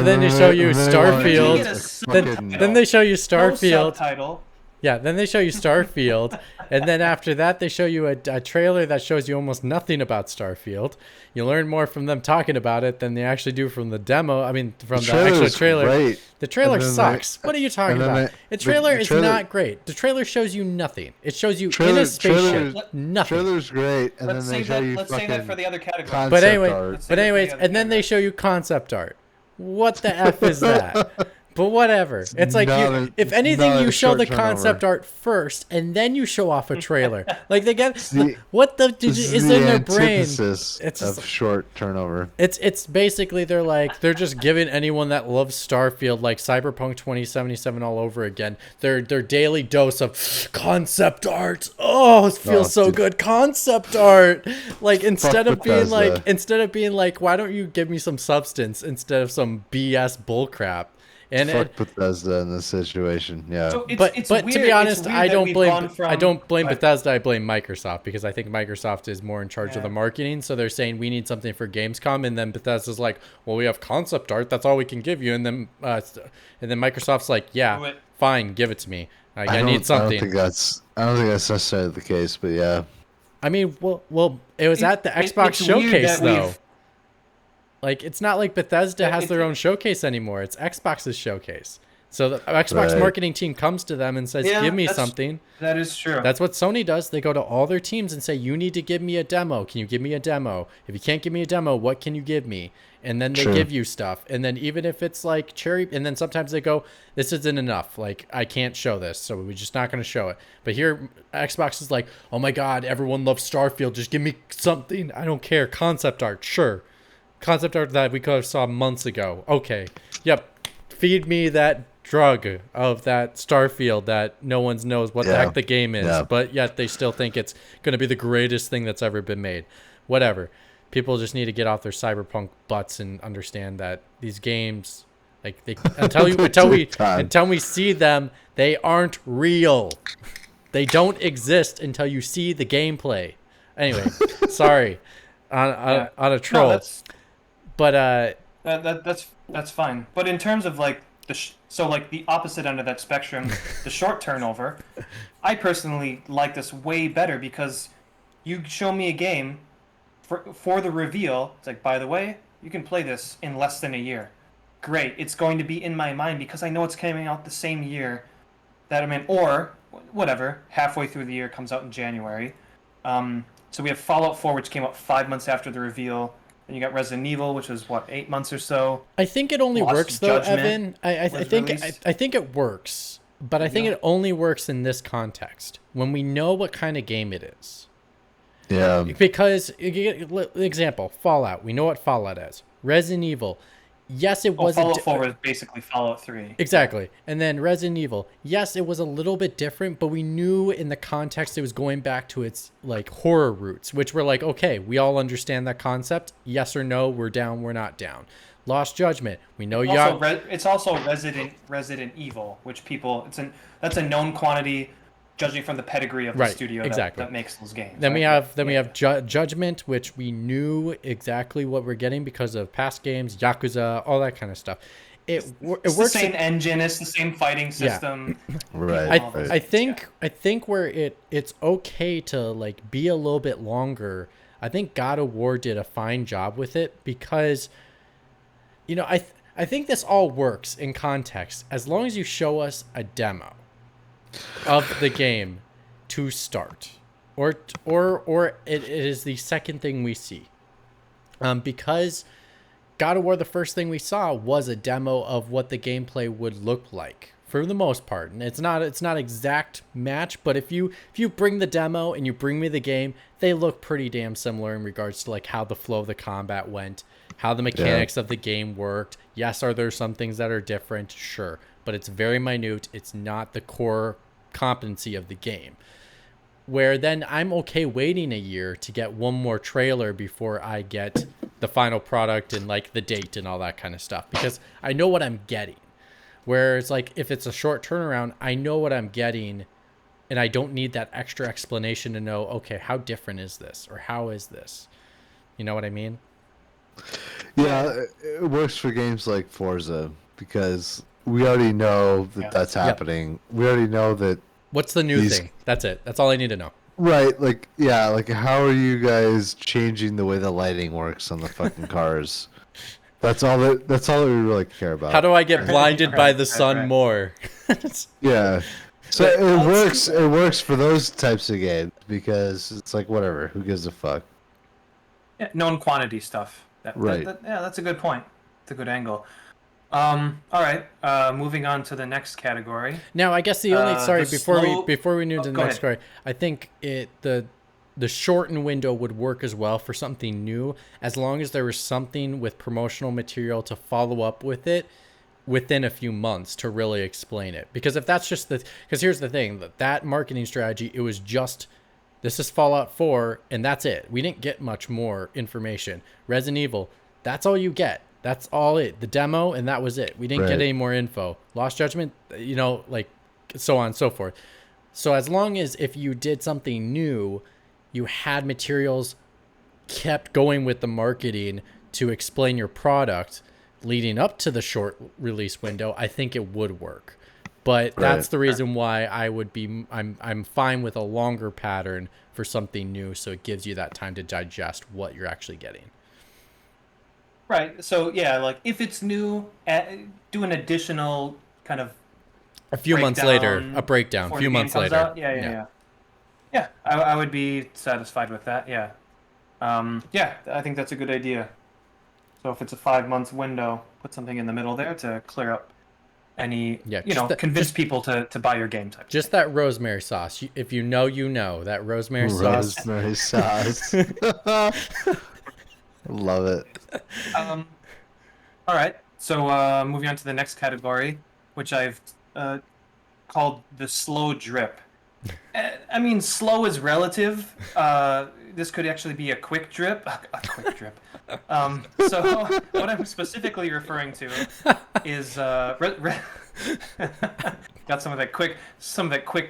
Then they show you Get a Starfield. subtitle. Then they show you No Starfield. subtitle. Yeah, then they show you Starfield, and then after that they show you a trailer that shows you almost nothing about Starfield. You learn more from them talking about it than they actually do from the demo. I mean, from the actual trailer. Great. The trailer And then sucks. What are you talking about? The trailer is not great. The trailer shows you nothing. It shows you in a spaceship. Nothing. Trailer's great, and Let's then they save show that. you Let's save that fucking for the other category. concept But anyway, art. Let's save it for the other and then they show you concept art. What the F is that? But whatever. It's like, if anything, you show the concept art first, and then you show off a trailer. Like they get what the is in their brain? It's It's of just, short turnover. it's basically they're just giving anyone that loves Starfield like Cyberpunk 2077 all over again. Their daily dose of concept art. Oh, it feels so dude. good. Concept art. Like instead of Bethesda. being like, why don't you give me some substance instead of some BS bullcrap? And Fuck Bethesda in this situation. Yeah. So but it's to weird- be honest, it's weird I that don't we've blame gone from- I don't blame But- Bethesda. I blame Microsoft because I think Microsoft is more in charge of the Yeah. marketing. So they're saying we need something for Gamescom, and then Bethesda's like, well, we have concept art. That's all we can give you. And then Microsoft's like, Do yeah, it. fine, give it to me. I don't- need something. I don't think that's necessarily the case, but yeah. I mean, well, it was at the Xbox it's weird showcase that though. we've- Like, it's not like Bethesda Yeah, has their own showcase anymore. It's Xbox's showcase. So the Xbox Right. marketing team comes to them and says, Yeah, give me that's- something. That is true. That's what Sony does. They go to all their teams and say, you need to give me a demo. Can you give me a demo? If you can't give me a demo, what can you give me? And then they True. give you stuff. And then even if it's like cherry, and then sometimes they go, this isn't enough. Like, I can't show this, so we're just not going to show it. But here, Xbox is like, oh my God, everyone loves Starfield. Just give me something. I don't care. Concept art, sure. Concept art that we could have saw months ago. Okay. Yep. Feed me that drug of that Starfield that no one knows what the Yeah. heck the game is, Yeah. but yet they still think it's going to be the greatest thing that's ever been made. Whatever. People just need to get off their cyberpunk butts and understand that these games, like they until we see them, they aren't real. They don't exist until you see the gameplay. Anyway, sorry on a troll. No, But that's fine. But in terms of like so like the opposite end of that spectrum, the short turnover. I personally like this way better because you show me a game for the reveal. It's like, by the way, you can play this in less than a year. Great, it's going to be in my mind because I know it's coming out the same year that I'm in, or whatever, halfway through the year, comes out in January. So we have Fallout 4, which came out 5 months after the reveal. Then you got Resident Evil, which was what, 8 months or so. I think it only Lost works though, Judgment Evan. I think it works, but I think it only works in this context when we know what kind of game it is. Yeah. Because example, Fallout. We know what Fallout is. Resident Evil. Yes, it was. Fallout 4 was basically Fallout 3. Exactly. And then Resident Evil. Yes, it was a little bit different, but we knew in the context it was going back to its like horror roots, which were like, okay, we all understand that concept. Yes or no, we're down, we're not down. Lost Judgment. We know it's also Resident Evil, which that's a known quantity, judging from the pedigree of the studio that makes those games. Then we have Judgment, which we knew exactly what we're getting because of past games, Yakuza, all that kind of stuff. It works. The same engine, it's the same fighting system. Yeah. Right. I think where it's okay to like be a little bit longer. I think God of War did a fine job with it because, you know, I think this all works in context as long as you show us a demo of the game to start, or it is the second thing we see, because God of War, the first thing we saw was a demo of what the gameplay would look like for the most part, and it's not exact match, but if you bring the demo and you bring me the game, they look pretty damn similar in regards to like how the flow of the combat went, how the mechanics of the game worked. Yes, are there some things that are different? Sure. But it's very minute. It's not the core competency of the game. Where then I'm okay waiting a year to get one more trailer before I get the final product and like the date and all that kind of stuff, because I know what I'm getting. Whereas like if it's a short turnaround, I know what I'm getting and I don't need that extra explanation to know, okay, how different is this or how is this? You know what I mean? Yeah, it works for games like Forza because we already know that that's happening. Yep. We already know that. What's the new thing? That's it. That's all I need to know. Right. Like, yeah, like how are you guys changing the way the lighting works on the fucking cars? That's all that we really care about. How do I get blinded by the sun more? Yeah. So it works for those types of games because it's like whatever, who gives a fuck? Yeah, known quantity stuff. That's a good point. It's a good angle. All right. Moving on to the next category. Now, I guess the only before we move to the next category, I think the shortened window would work as well for something new, as long as there was something with promotional material to follow up with it within a few months to really explain it. Because if that's just because here's the thing, that marketing strategy, it was just, this is Fallout 4 and that's it. We didn't get much more information. Resident Evil, that's all you get. That's all it. The demo, and that was it. We didn't get any more info. Lost Judgment, you know, like so on and so forth. So as long as if you did something new, you had materials kept going with the marketing to explain your product leading up to the short release window, I think it would work. But that's the reason why I'm fine with a longer pattern for something new, so it gives you that time to digest what you're actually getting. Right. So yeah, like if it's new, do an additional kind of a few months later, a breakdown. A few months later. Out. Yeah. I would be satisfied with that. Yeah. I think that's a good idea. So if it's a 5 month window, put something in the middle there to clear up any, convince people to buy your game type. Just that rosemary sauce. If you know, you know that rosemary sauce. Rosemary sauce. Love it. All right. So moving on to the next category, which I've called the slow drip. I mean, slow is relative. This could actually be a quick drip. A quick drip. So what I'm specifically referring to is got some of that quick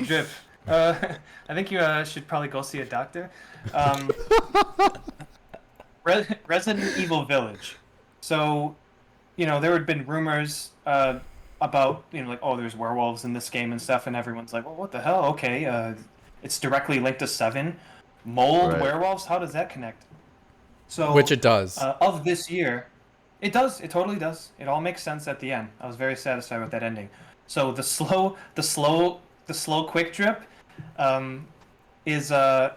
drip. I think you should probably go see a doctor. Resident Evil Village. So, there had been rumors about, like, oh, there's werewolves in this game and stuff, and everyone's like, well, what the hell? Okay, it's directly linked to 7. Mold Right. werewolves? How does that connect? Which So, it does. of this year, it does. It totally does. It all makes sense at the end. I was very satisfied with that ending. So the slow quick trip, is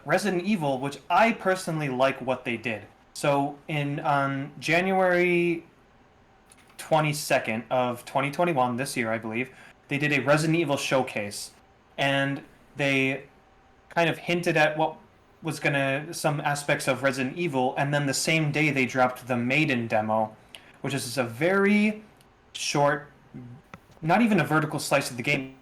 Resident Evil, which I personally like what they did. So in on January 22nd of 2021, this year I believe, they did a Resident Evil showcase, and they kind of hinted at what was some aspects of Resident Evil, and then the same day they dropped the Maiden demo, which is a very short, not even a vertical slice of the game,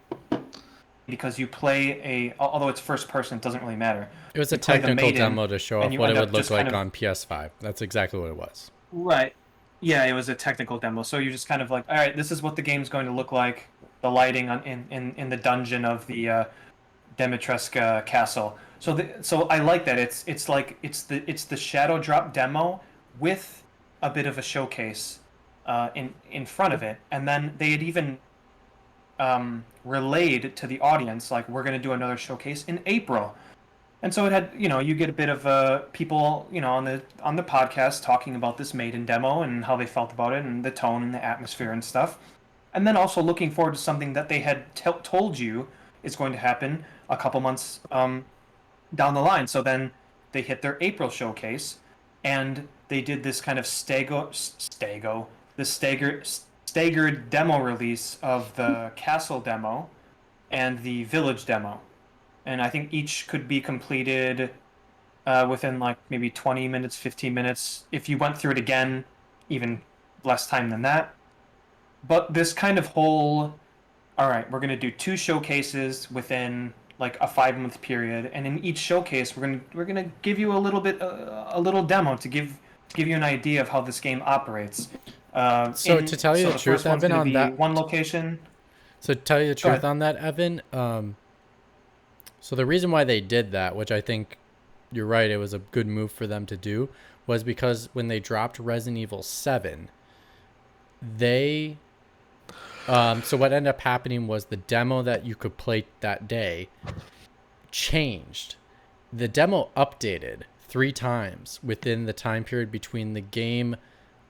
because you play although it's first person, it doesn't really matter. It was a You play the technical Maiden, demo to show and off you what end it up would look just like kind of- on PS5. That's exactly what it was. Right. Yeah, it was a technical demo. So you're just kind of like, all right, this is what the game's going to look like. The lighting in the dungeon of the Dimitrescu castle. So I like that. It's like it's the Shadow Drop demo with a bit of a showcase in front of it, and then they had even relayed to the audience, like, we're going to do another showcase in April. And so it had, you get a bit of people, on the podcast talking about this Maiden demo and how they felt about it and the tone and the atmosphere and stuff. And then also looking forward to something that they had told you is going to happen a couple months down the line. So then they hit their April showcase, and they did this kind of staggered demo release of the castle demo and the village demo. And I think each could be completed within like maybe 20 minutes, 15 minutes. If you went through it again, even less time than that. But this kind of whole, all right, we're going to do 2 showcases within like a 5-month period, and in each showcase we're gonna give you a little demo to give you an idea of how this game operates. To tell you the truth, first one's Evan, gonna on be that, one location. So to tell you the Go truth ahead. on that, Evan, so the reason why they did that, which I think you're right, it was a good move for them to do, was because when they dropped Resident Evil 7, they so what ended up happening was the demo that you could play that day changed. The demo updated 3 times within the time period between the game,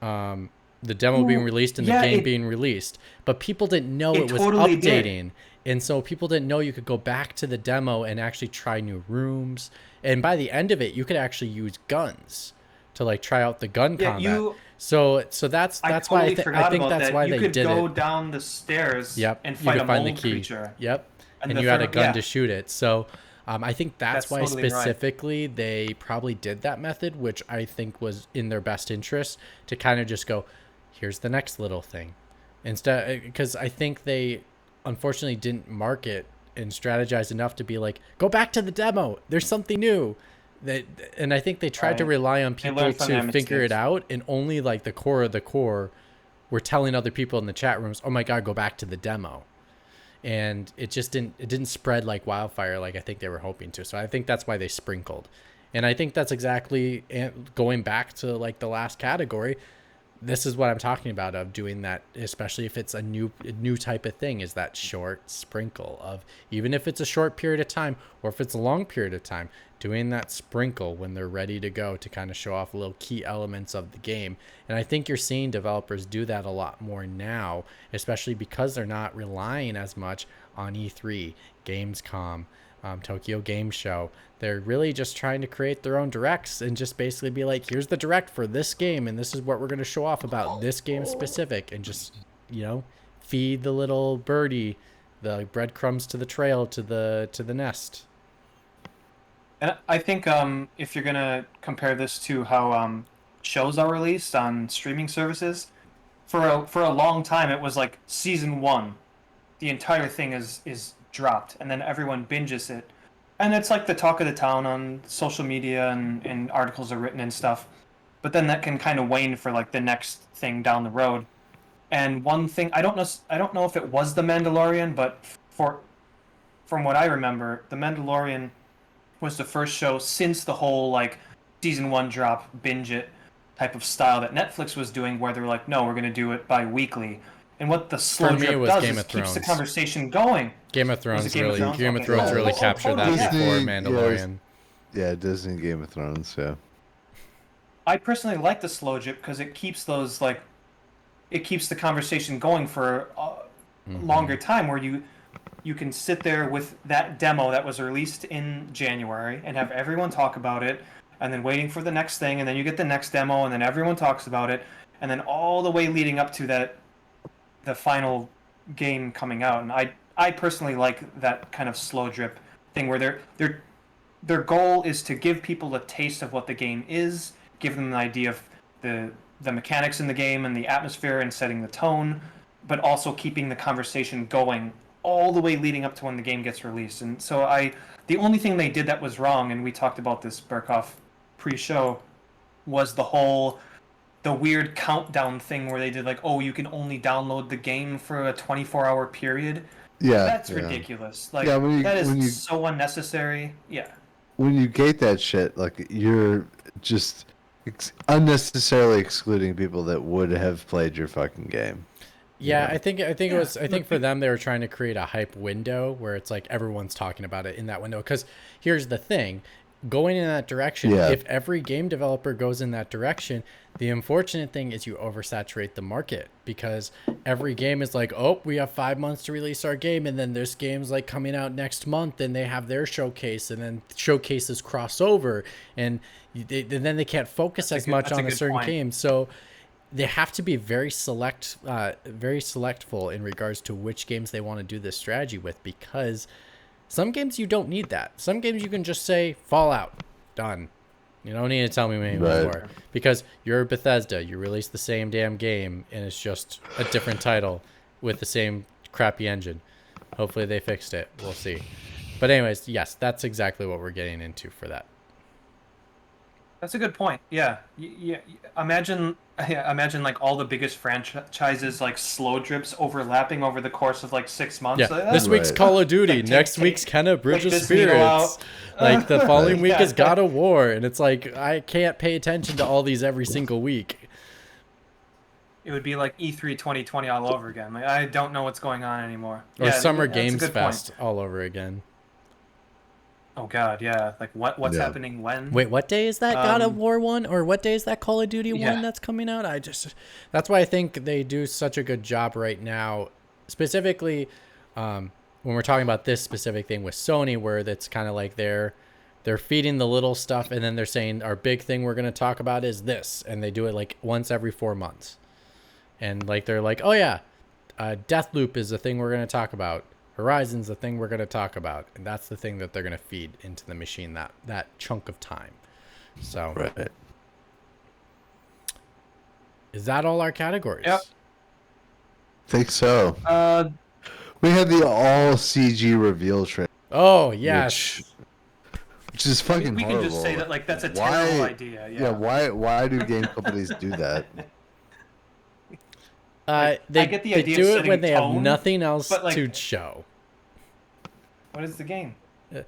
the demo being released and the game being released. But people didn't know it was totally did. updating. And so people didn't know you could go back to the demo and actually try new rooms. And by the end of it, you could actually use guns to like try out the gun combat. So that's why I think that's why they did it. You could go down the stairs and You fight could a find the mold key. creature. Yep. And the you had a third- gun yeah. to shoot it. So I think that's why totally right. specifically they probably did that method, which I think was in their best interest, to kind of just go, here's the next little thing. Instead, because I think they unfortunately didn't market and strategize enough to be like, go back to the demo. There's something new. And I think they tried to rely on people learned from to their figure it mistakes. out, and only like the core of the core were telling other people in the chat rooms, oh my God, go back to the demo. And it just didn't spread like wildfire like I think they were hoping to. So I think that's why they sprinkled. And I think that's exactly going back to like the last category. This is what I'm talking about, of doing that, especially if it's a new type of thing, is that short sprinkle of, even if it's a short period of time or if it's a long period of time, doing that sprinkle when they're ready to go to kind of show off little key elements of the game. And I think you're seeing developers do that a lot more now, especially because they're not relying as much on E3, Gamescom, Tokyo Game Show. They're really just trying to create their own directs and just basically be like, here's the direct for this game, and this is what we're going to show off about this game specific, and just, feed the little birdie the breadcrumbs to the trail to the nest. And I think if you're gonna compare this to how shows are released on streaming services, for a long time it was like season 1, the entire thing is dropped, and then everyone binges it, and it's like the talk of the town on social media, and articles are written and stuff. But then that can kind of wane for like the next thing down the road. And one thing, I don't know if it was The Mandalorian, but from what I remember, The Mandalorian was the first show since the whole like season 1 drop, binge it type of style that Netflix was doing, where they're like, no, we're going to do it bi-weekly. And what the slow For me, it drip was does Game is of keeps the Thrones. conversation going. Game of Was Thrones it Game of really, Thrones? Game of Okay. Thrones Yeah. really Oh, captured that totally, before yeah. Mandalorian. Yeah, Disney Game of Thrones. Yeah. I personally like the slow drip because it keeps the conversation going for a longer time, where you can sit there with that demo that was released in January and have everyone talk about it, and then waiting for the next thing, and then you get the next demo, and then everyone talks about it, and then all the way leading up to the final game coming out. And I personally like that kind of slow drip thing where their goal is to give people a taste of what the game is, give them an idea of the mechanics in the game and the atmosphere and setting the tone, but also keeping the conversation going all the way leading up to when the game gets released. And so the only thing they did that was wrong, and we talked about this, Burkhoff, pre-show, was the weird countdown thing where they did like, oh, you can only download the game for a 24-hour period. Yeah. That's yeah. ridiculous. Like, Yeah, that is so unnecessary. Yeah. When you gate that shit, like you're just unnecessarily excluding people that would have played your fucking game. Yeah, I think for them they were trying to create a hype window where it's like everyone's talking about it in that window. Because here's the thing, going in that direction, if every game developer goes in that direction, the unfortunate thing is you oversaturate the market, because every game is like, oh, we have 5 months to release our game, and then this game's like coming out next month, and they have their showcase, and then showcases cross over, and then they can't focus as much on a certain game. So they have to be very selectful in regards to which games they want to do this strategy with, because some games you don't need that. Some games you can just say Fallout, done. You don't need to tell me anymore, because you're Bethesda. You release the same damn game and it's just a different title with the same crappy engine. Hopefully they fixed it. We'll see. But anyways, yes, that's exactly what we're getting into for that. That's a good point. Yeah. Imagine like all the biggest franchises like slow drips overlapping over the course of like 6 months. Yeah. Like, This week's Call of Duty. Next week's Kenna Bridge of Spirits. Like the following week is God of War, and it's like I can't pay attention to all these every single week. It would be like E3 2020 all over again. Like, I don't know what's going on anymore. Or Summer Games Fest all over again. Oh God, yeah. Like what's happening when? Wait, what day is that God of War one, or what day is that Call of Duty one that's coming out? That's why I think they do such a good job right now, specifically when we're talking about this specific thing with Sony, where that's kind of like they're feeding the little stuff, and then they're saying our big thing we're going to talk about is this, and they do it like once every 4 months, and like they're like, oh yeah, Deathloop is the thing we're going to talk about. Horizon's the thing we're going to talk about, and that's the thing that they're going to feed into the machine that chunk of time. So, is that all our categories? Yep. Think so. We had the all CG reveal trailer. Oh yes. Which is fucking we horrible. can just say that like that's a terrible idea. Yeah. Why do game companies do that? They get the idea do of it when they tone, have nothing else like, to show. What is the game?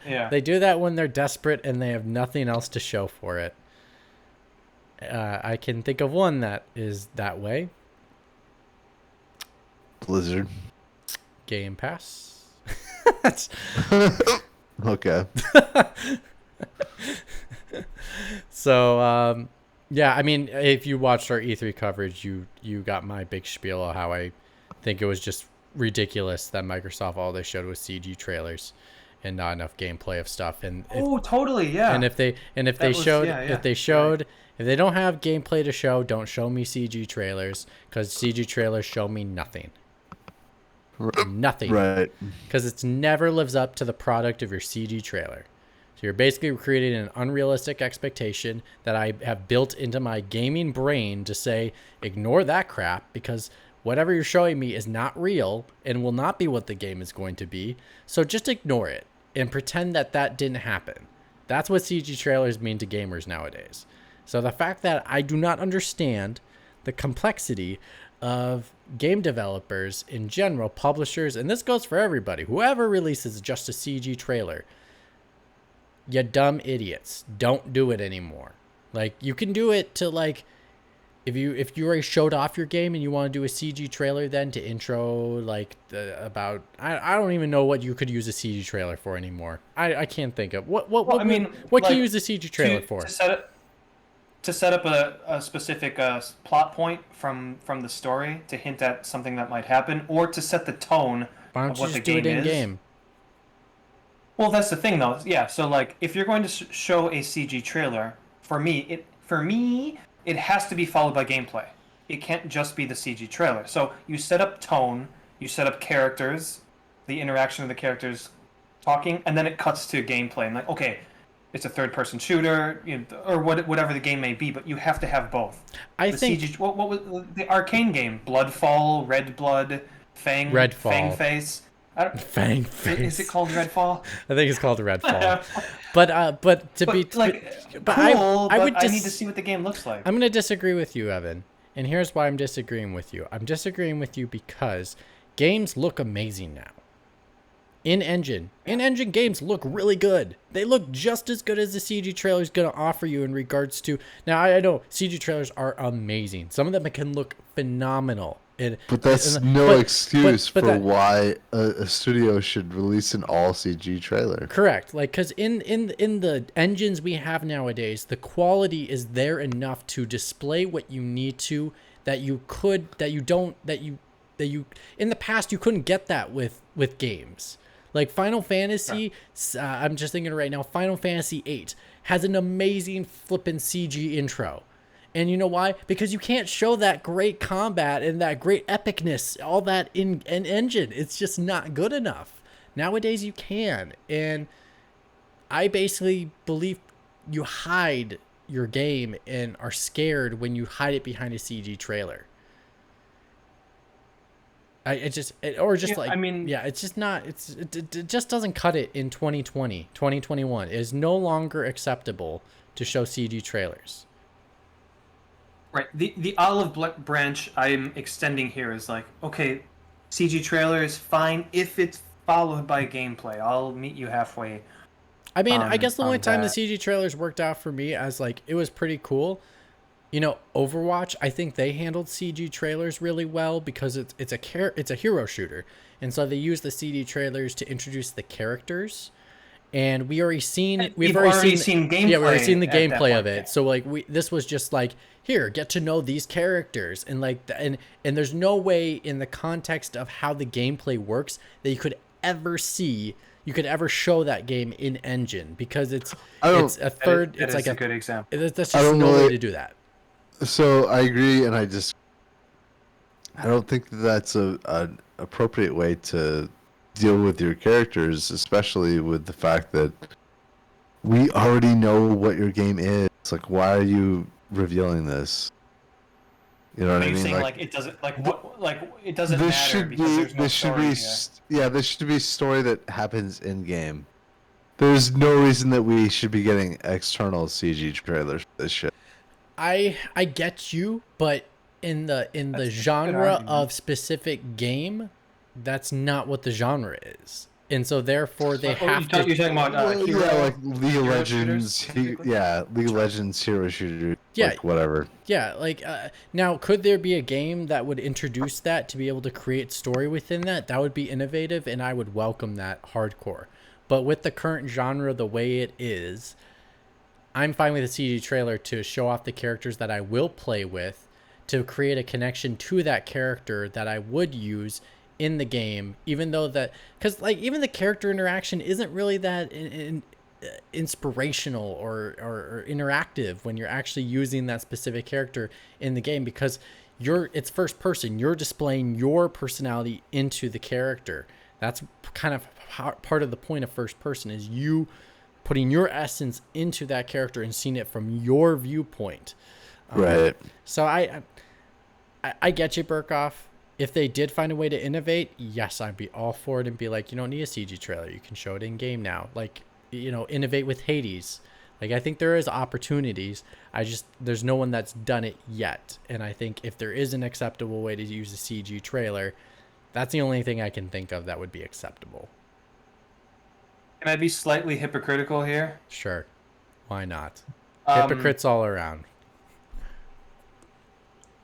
Yeah. They do that when they're desperate and they have nothing else to show for it. I can think of one that is that way. Blizzard. Game Pass. Okay. So, yeah, I mean, if you watched our E3 coverage, you got my big spiel of how I think it was just ridiculous that Microsoft all they showed was CG trailers and not enough gameplay of stuff. And totally, yeah. And if they don't have gameplay to show, don't show me CG trailers, because CG trailers show me nothing. Nothing. Right. Because it never lives up to the product of your CG trailer. So you're basically creating an unrealistic expectation that I have built into my gaming brain to say, ignore that crap, because whatever you're showing me is not real and will not be what the game is going to be. So just ignore it and pretend that that didn't happen. That's what CG trailers mean to gamers nowadays. So the fact that I do not understand the complexity of game developers in general, publishers, and this goes for everybody, whoever releases just a CG trailer, you dumb idiots, don't do it anymore. Like, you can do it to like if you already showed off your game and you want to do a CG trailer then to intro like I don't even know what you could use a CG trailer for anymore. I can't think of Well, I mean, what can like, you use a CG trailer for? to set up a specific plot point from the story to hint at something that might happen, or to set the tone Why don't of you what the just do it game in is. game? Well, that's the thing, though. Yeah, so like, if you're going to show a CG trailer, for me, it has to be followed by gameplay. It can't just be the CG trailer. So you set up tone, you set up characters, the interaction of the characters talking, and then it cuts to gameplay. And like, okay, it's a third-person shooter, or whatever the game may be, but you have to have both. I The think CG, what was the arcane game? Bloodfall, Red Blood, Fang Redfall. Face. I don't, Fang is it face. called Redfall? I think it's called Redfall. But to be But like, but cool, I would but I need to see what the game looks like. I'm going to disagree with you, Evan. And here's why I'm disagreeing with you. I'm disagreeing with you because games look amazing now. In-engine games look really good. They look just as good as the CG trailer is going to offer you in regards to... Now, I know CG trailers are amazing. Some of them can look phenomenal. But that's excuse for why a studio should release an all CG trailer. Correct. Like, because in the engines we have nowadays, the quality is there enough to display what you need to, in the past you couldn't get that with games. Like Final Fantasy, I'm just thinking right now, Final Fantasy VIII has an amazing flippin' CG intro. And you know why? Because you can't show that great combat and that great epicness, all that in an engine. It's just not good enough. Nowadays you can. And I basically believe you hide your game and are scared when you hide it behind a CG trailer. It's just not, it just doesn't cut it in 2020, 2021. It is no longer acceptable to show CG trailers. Right. The olive branch I'm extending here is like, okay, CG trailer is fine if it's followed by gameplay. I'll meet you halfway. I mean, I guess the only time the CG trailers worked out for me as like, it was pretty cool. You know, Overwatch, I think they handled CG trailers really well because it's a hero shooter. And so they use the CG trailers to introduce the characters. And we've already seen gameplay. Yeah, we've already seen the gameplay of it. So like this was just like, here, get to know these characters, and like and there's no way in the context of how the gameplay works that you could ever show that game in engine, because it's a good example. That's just no way to do that. So I agree, and I don't think that's an appropriate way to deal with your characters, especially with the fact that we already know what your game is. It's like, why are you revealing this? You know what I mean? Saying like it doesn't it doesn't matter because there's no story here. This should be a story that happens in game. There's no reason that we should be getting external CG trailers for this shit. I get you, but in the genre of specific game, that's not what the genre is. And so therefore they have to... You're talking about like League of Legends, League of Legends hero shooter, like whatever. Yeah, like now could there be a game that would introduce that to be able to create story within that? That would be innovative, and I would welcome that hardcore. But with the current genre the way it is, I'm fine with a CG trailer to show off the characters that I will play with, to create a connection to that character that I would use in the game, even though because like even the character interaction isn't really that inspirational or interactive when you're actually using that specific character in the game, because it's first person, you're displaying your personality into the character. That's kind of part of the point of first person, is you putting your essence into that character and seeing it from your viewpoint. Right. So I get you, Burkoff. If they did find a way to innovate, yes, I'd be all for it and be like, you don't need a CG trailer. You can show it in game now. Like, innovate with Hades. Like, I think there is opportunities. There's no one that's done it yet. And I think if there is an acceptable way to use a CG trailer, that's the only thing I can think of that would be acceptable. Can I be slightly hypocritical here? Sure. Why not? Hypocrites all around.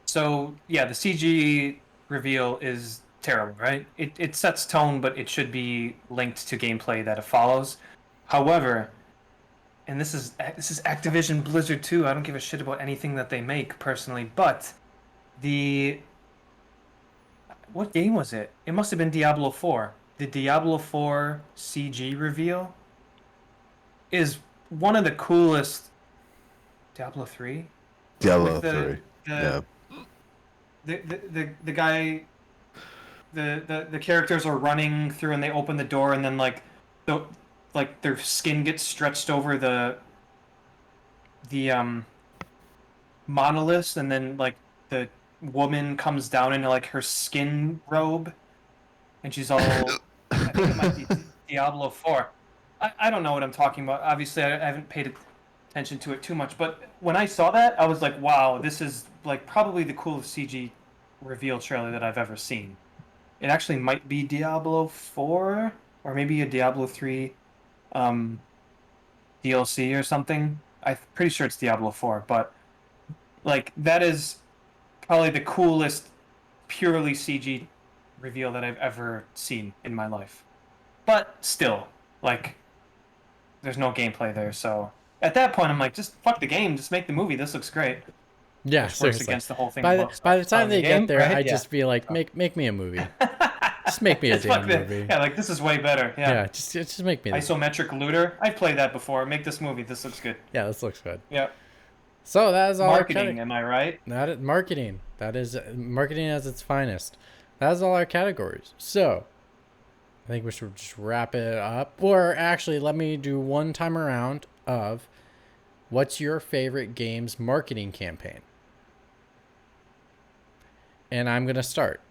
So yeah, the CG reveal is terrible, right? It sets tone, but it should be linked to gameplay that it follows. However, and this is Activision Blizzard too. I don't give a shit about anything that they make personally, but the what game was it? It must have been Diablo 4. The Diablo 4 CG reveal is one of the coolest. Diablo 3 Diablo with 3. Yeah. the guy, the characters are running through and they open the door and then the their skin gets stretched over the monoliths, and then the woman comes down into her skin robe, and she's all I think it might be Diablo 4. I don't know what I'm talking about. Obviously, I haven't paid attention to it too much, but when I saw that, I was like, wow, this is probably the coolest CG reveal trailer that I've ever seen. It actually might be Diablo 4 or maybe a Diablo 3 DLC or something. I'm pretty sure it's Diablo 4, but that is probably the coolest purely CG reveal that I've ever seen in my life. But still, there's no gameplay there, so at that point I'm like, just fuck the game, just make the movie. This looks great. Yeah, Which works seriously. against the whole thing. By the time they get there, right? I'd Yeah. just be like, make me a movie. Just make me a It's fuck damn that. movie. Yeah, this is way better. Yeah. Yeah, just make me. Isometric looter. I've played that before. Make this movie. This looks good. Yeah, this looks good. Yeah. So that is all Marketing, am I right? That is marketing. That is marketing at its finest. That is all our categories. So I think we should just wrap it up. Or actually, let me do one time around of what's your favorite game's marketing campaign? And I'm gonna start.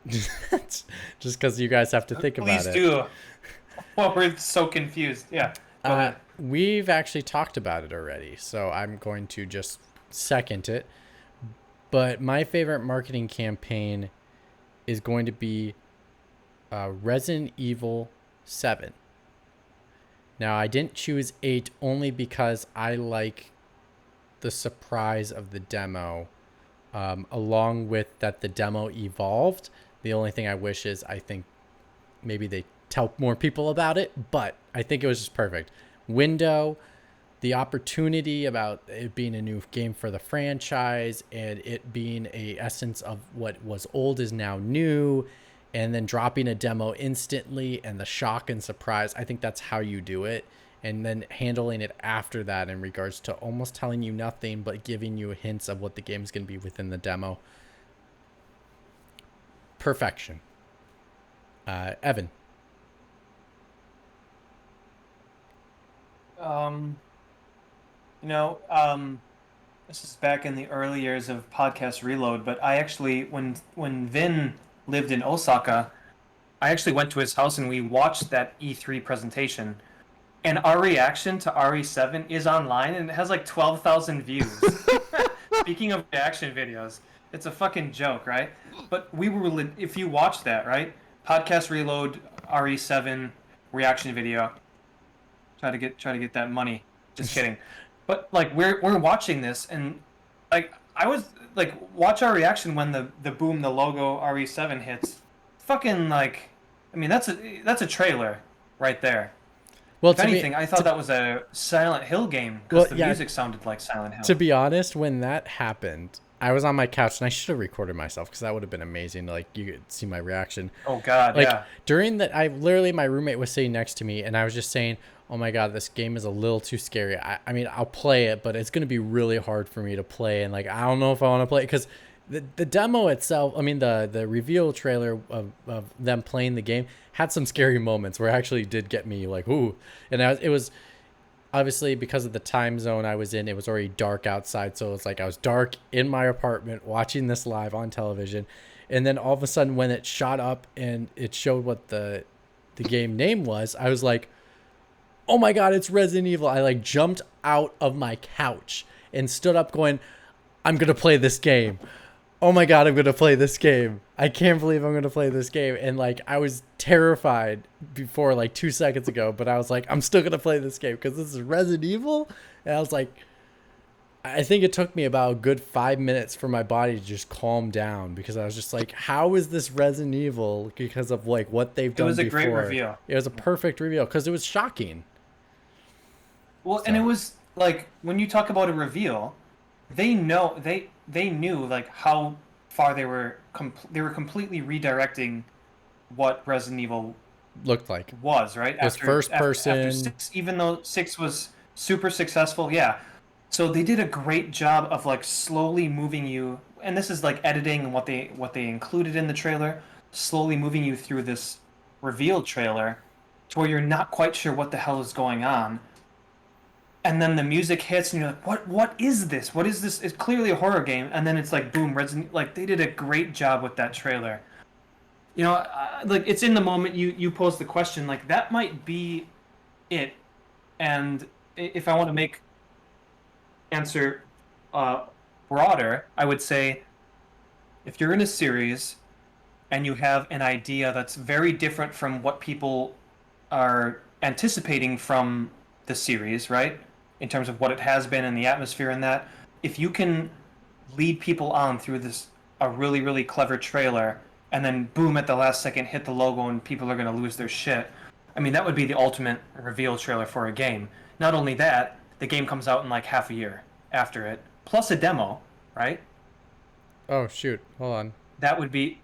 Just because you guys have to think about it. Please do. Well, we're so confused. Yeah. Go ahead. We've actually talked about it already, so I'm going to just second it. But my favorite marketing campaign is going to be Resident Evil 7. Now, I didn't choose 8 only because I like the surprise of the demo, along with that the demo evolved. The only thing I wish is I think maybe they tell more people about it, but I think it was just perfect. Window, the opportunity about it being a new game for the franchise and it being a essence of what was old is now new, and then dropping a demo instantly and the shock and surprise. I think that's how you do it. And then handling it after that in regards to almost telling you nothing, but giving you hints of what the game's going to be within the demo. Perfection. Evan. This is back in the early years of Podcast Reload, but I actually, when Vin lived in Osaka, I actually went to his house and we watched that E3 presentation. And our reaction to RE7 is online and it has 12,000 views. Speaking of reaction videos, it's a fucking joke, right? But we were, if you watch that, right? Podcast Reload, RE7 reaction video. Try to get that money. Just kidding. But we're watching this and I was watch our reaction when the boom the logo RE7 hits. Fucking that's a trailer right there. Well, if anything, I thought that was a Silent Hill game because the music sounded like Silent Hill. To be honest, when that happened, I was on my couch and I should have recorded myself because that would have been amazing. You could see my reaction. Oh God, yeah. During that, my roommate was sitting next to me and I was just saying, "Oh my God, this game is a little too scary. I mean, I'll play it, but it's going to be really hard for me to play. And I don't know if I want to play it because the demo itself, I mean, the reveal trailer of them playing the game had some scary moments where it actually did get me ooh. And it was obviously because of the time zone I was in, it was already dark outside. So it's I was dark in my apartment watching this live on television. And then all of a sudden when it shot up and it showed what the game name was, I was like, oh my God, it's Resident Evil. I jumped out of my couch and stood up going, I'm going to play this game. Oh my God, I'm going to play this game. I can't believe I'm going to play this game. And I was terrified before 2 seconds ago, but I was I'm still going to play this game because this is Resident Evil. And I was I think it took me about a good 5 minutes for my body to just calm down because I was just like, how is this Resident Evil? Because of like what they've done It was a before. great reveal. It was a perfect reveal because it was shocking. Well, and it was like when you talk about a reveal, they knew like how far they were completely redirecting what Resident Evil Looked like was, right? it was first person. After 6, even though 6 was super successful, yeah. So they did a great job of like slowly moving you, and this is like editing and what they included in the trailer, slowly moving you through this reveal trailer to where you're not quite sure what the hell is going on. And then the music hits and you're like, what is this? What is this? It's clearly a horror game, and then it's like boom, Resident, like they did a great job with that trailer. You know, like it's in the moment you pose the question, like that might be it. And if I want to make answer broader, I would say if you're in a series and you have an idea that's very different from what people are anticipating from the series, right? In terms of what it has been and the atmosphere and that, if you can lead people on through this a really, really clever trailer and then boom at the last second hit the logo and people are going to lose their shit. I mean, that would be the ultimate reveal trailer for a game. Not only that, the game comes out in like half a year after it, plus a demo, right? Oh shoot! Hold on. That would be.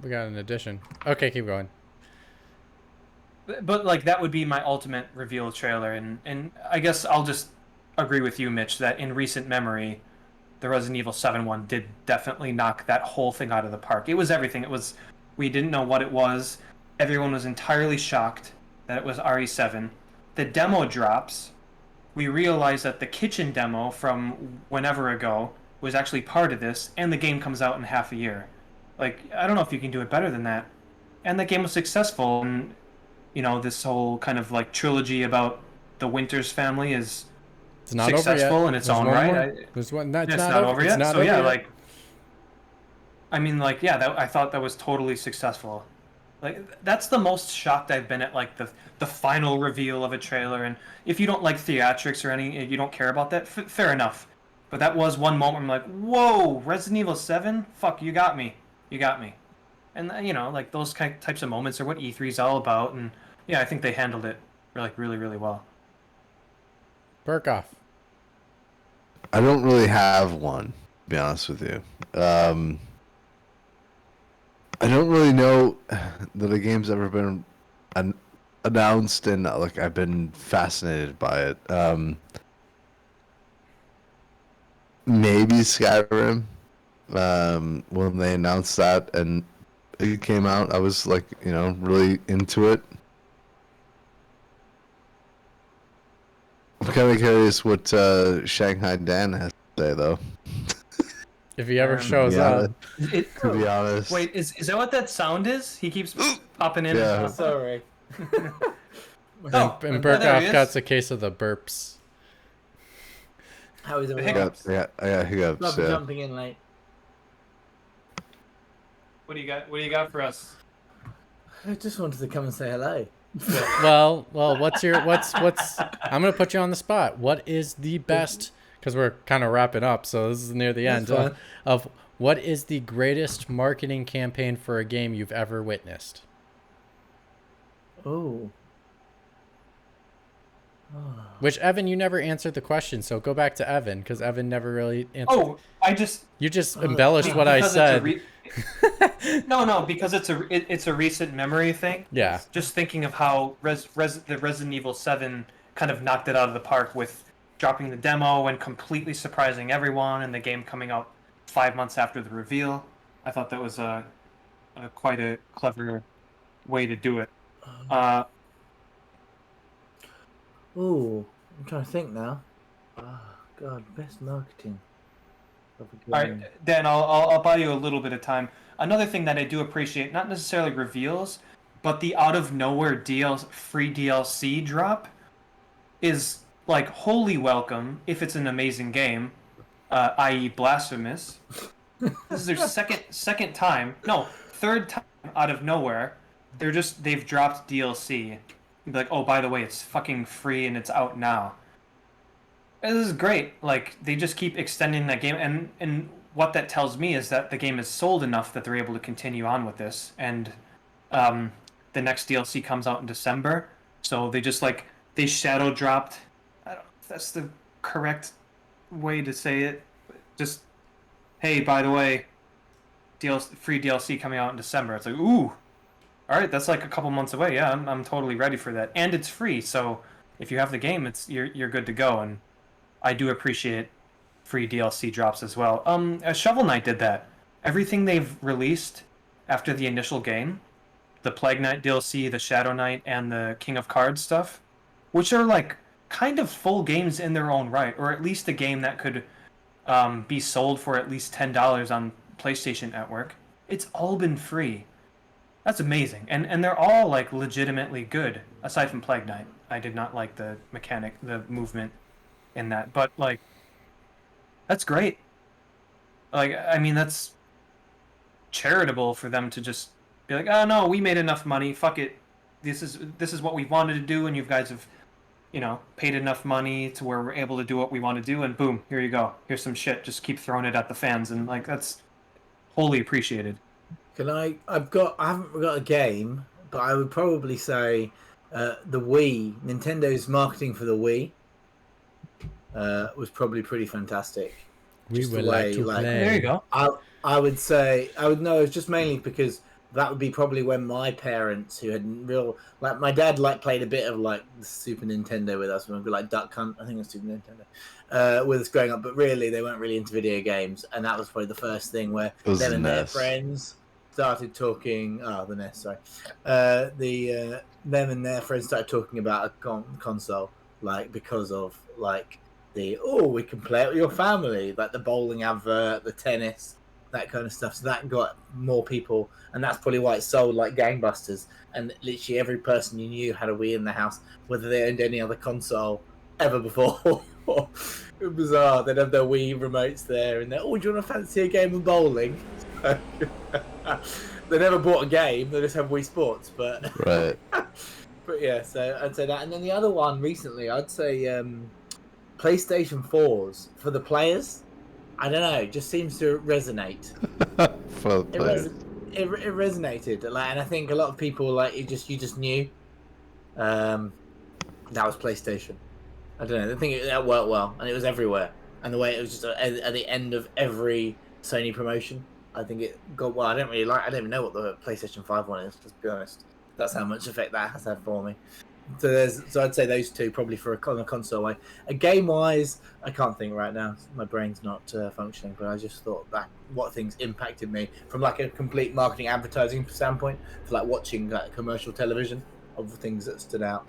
We got an addition. Okay, keep going. But like that would be my ultimate reveal trailer, and I guess I'll just agree with you, Mitch, that in recent memory, the Resident Evil 7 one did definitely knock that whole thing out of the park. It was everything. It was, we didn't know what it was. Everyone was entirely shocked that it was RE7. The demo drops. We realize that the kitchen demo from whenever ago was actually part of this, and the game comes out in half a year. Like, I don't know if you can do it better than that. And the game was successful, and, you know, this whole kind of, like, trilogy about the Winters family is It's not successful over yet. in its There's own one right. more. There's one. That's It's not, not over, over it's yet. not So over yeah, yet. like, I mean, like, yeah, that, I thought that was totally successful. Like, that's the most shocked I've been at, like, the final reveal of a trailer. And if you don't like theatrics or any, you don't care about that, fair enough. But that was one moment I'm like, whoa, Resident Evil 7? Fuck, you got me. You got me. And, you know, like, those types of moments are what E3 is all about. And, yeah, I think they handled it, like, really, really well. Burkoff. I don't really have one, to be honest with you. I don't really know that a game's ever been announced and like I've been fascinated by it. Maybe Skyrim. When they announced that and it came out, I was like, you know, really into it. I'm kind of curious what Shanghai Dan has to say, though. If he ever shows yeah. up. To be honest. Wait, is that what that sound is? He keeps popping in. Yeah. And Sorry. Oh, And there he Burkoff is. got a case of the burps. How is The it? hiccups. I got hiccups. Love you Yeah. jumping in late. What do you got? What do you got for us? I just wanted to come and say hello. Well, what's I'm gonna put you on the spot. What is the best? Because we're kind of wrapping up, so this is near the end That's fine. of what is the greatest marketing campaign for a game you've ever witnessed? Oh. Which Evan, you never answered the question, so go back to Evan because Evan never really answered. Oh, I just You just embellished what I because said. No, because it's a recent memory thing. Yeah. Just thinking of how the Resident Evil 7 kind of knocked it out of the park with dropping the demo and completely surprising everyone, and the game coming out 5 months after the reveal. I thought that was quite a clever way to do it. Oh, I'm trying to think now. Oh, God, best marketing. Of a All game. right, Dan, I'll buy you a little bit of time. Another thing that I do appreciate, not necessarily reveals, but the out of nowhere free DLC drop is like wholly welcome if it's an amazing game, i.e. Blasphemous. This is their second time, no, third time out of nowhere. They've dropped DLC. You'd be like, oh, by the way, it's fucking free and it's out now. This is great. Like they just keep extending that game, and what that tells me is that the game is sold enough that they're able to continue on with this. And um, the next DLC comes out in December, so they just like they shadow dropped. I don't know if that's the correct way to say it. Just hey, by the way, free DLC coming out in December. It's like ooh, all right, that's like a couple months away. Yeah, I'm totally ready for that, and it's free. So if you have the game, you're good to go. And I do appreciate free DLC drops as well. Shovel Knight did that. Everything they've released after the initial game, the Plague Knight DLC, the Shadow Knight, and the King of Cards stuff, which are like kind of full games in their own right, or at least a game that could be sold for at least $10 on PlayStation Network. It's all been free. That's amazing, and they're all like legitimately good. Aside from Plague Knight, I did not like the mechanic, the movement in that, but like that's great. Like I mean, that's charitable for them to just be like, oh no, we made enough money. Fuck it. This is what we wanted to do, and you guys have, paid enough money to where we're able to do what we want to do, and boom, here you go. Here's some shit. Just keep throwing it at the fans, and like that's wholly appreciated. I haven't got a game, but I would probably say the Wii, Nintendo's marketing for the Wii was probably pretty fantastic. We Just would the way, like to play. There you go. I would say I would know. It's just mainly because that would be probably when my parents, who had my dad played a bit of like the Super Nintendo with us when we were like Duck Hunt. I think it was Super Nintendo with us growing up, but really they weren't really into video games, and that was probably the first thing where them and their friends started talking. Oh, the NES, sorry. Them and their friends started talking about a console, like because of like we can play it with your family, like the bowling advert, the tennis, that kind of stuff. So that got more people, and that's probably why it sold like gangbusters. And literally every person you knew had a Wii in the house, whether they owned any other console ever before. It was bizarre. They'd have their Wii remotes there, and do you want to fancy a game of bowling? They never bought a game; they just have Wii Sports. But Right. but yeah, so I'd say that. And then the other one recently, I'd say PlayStation 4s for the players. I don't know, it just seems to resonate. For the players. It resonated, and I think a lot of people you just knew that was PlayStation. I don't know. I think that worked well, and it was everywhere. And the way it was just at the end of every Sony promotion, I think it got well. I don't even know what the PlayStation 5 one is. To be honest, that's how much effect that has had for me. So I'd say those two probably for a console way. A game wise, I can't think right now. My brain's not functioning. But I just thought that what things impacted me from like a complete marketing advertising standpoint, for like watching commercial television of the things that stood out.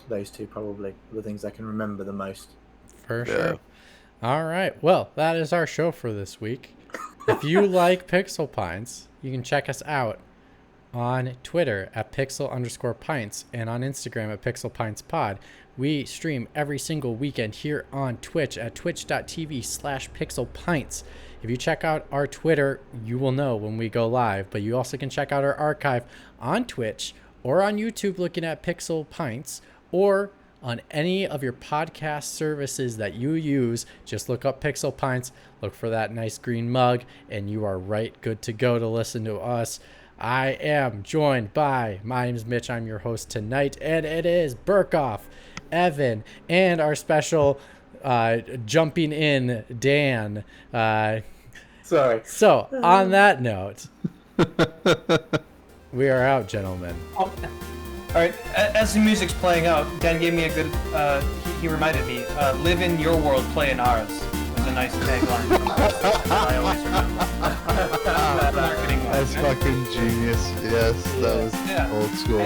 Those two probably are the things I can remember the most. For sure. All right. Well, that is our show for this week. If you like Pixel Pints, you can check us out on Twitter at pixel_pints and on Instagram at pixelpintspod. We stream every single weekend here on Twitch at twitch.tv/pixelpints. If you check out our Twitter, you will know when we go live, but you also can check out our archive on Twitch or on YouTube looking at Pixel Pints, or on any of your podcast services that you use. Just look up Pixel Pints, look for that nice green mug, and you are right good to go to listen to us. I am joined by, my name is Mitch, I'm your host tonight, and it is Burkoff, Evan, and our special jumping in Dan. Sorry. So, on that note, we are out, gentlemen. All right, as the music's playing out, Dan gave me a good, he reminded me, live in your world, play in ours. It was a nice tagline. I always remember. Marketing wise, That's fucking genius. Yes, that was old school.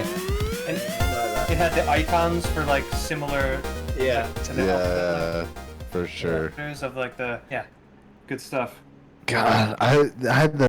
And it had the icons for like similar to the For sure. characters of like good stuff. God, I had the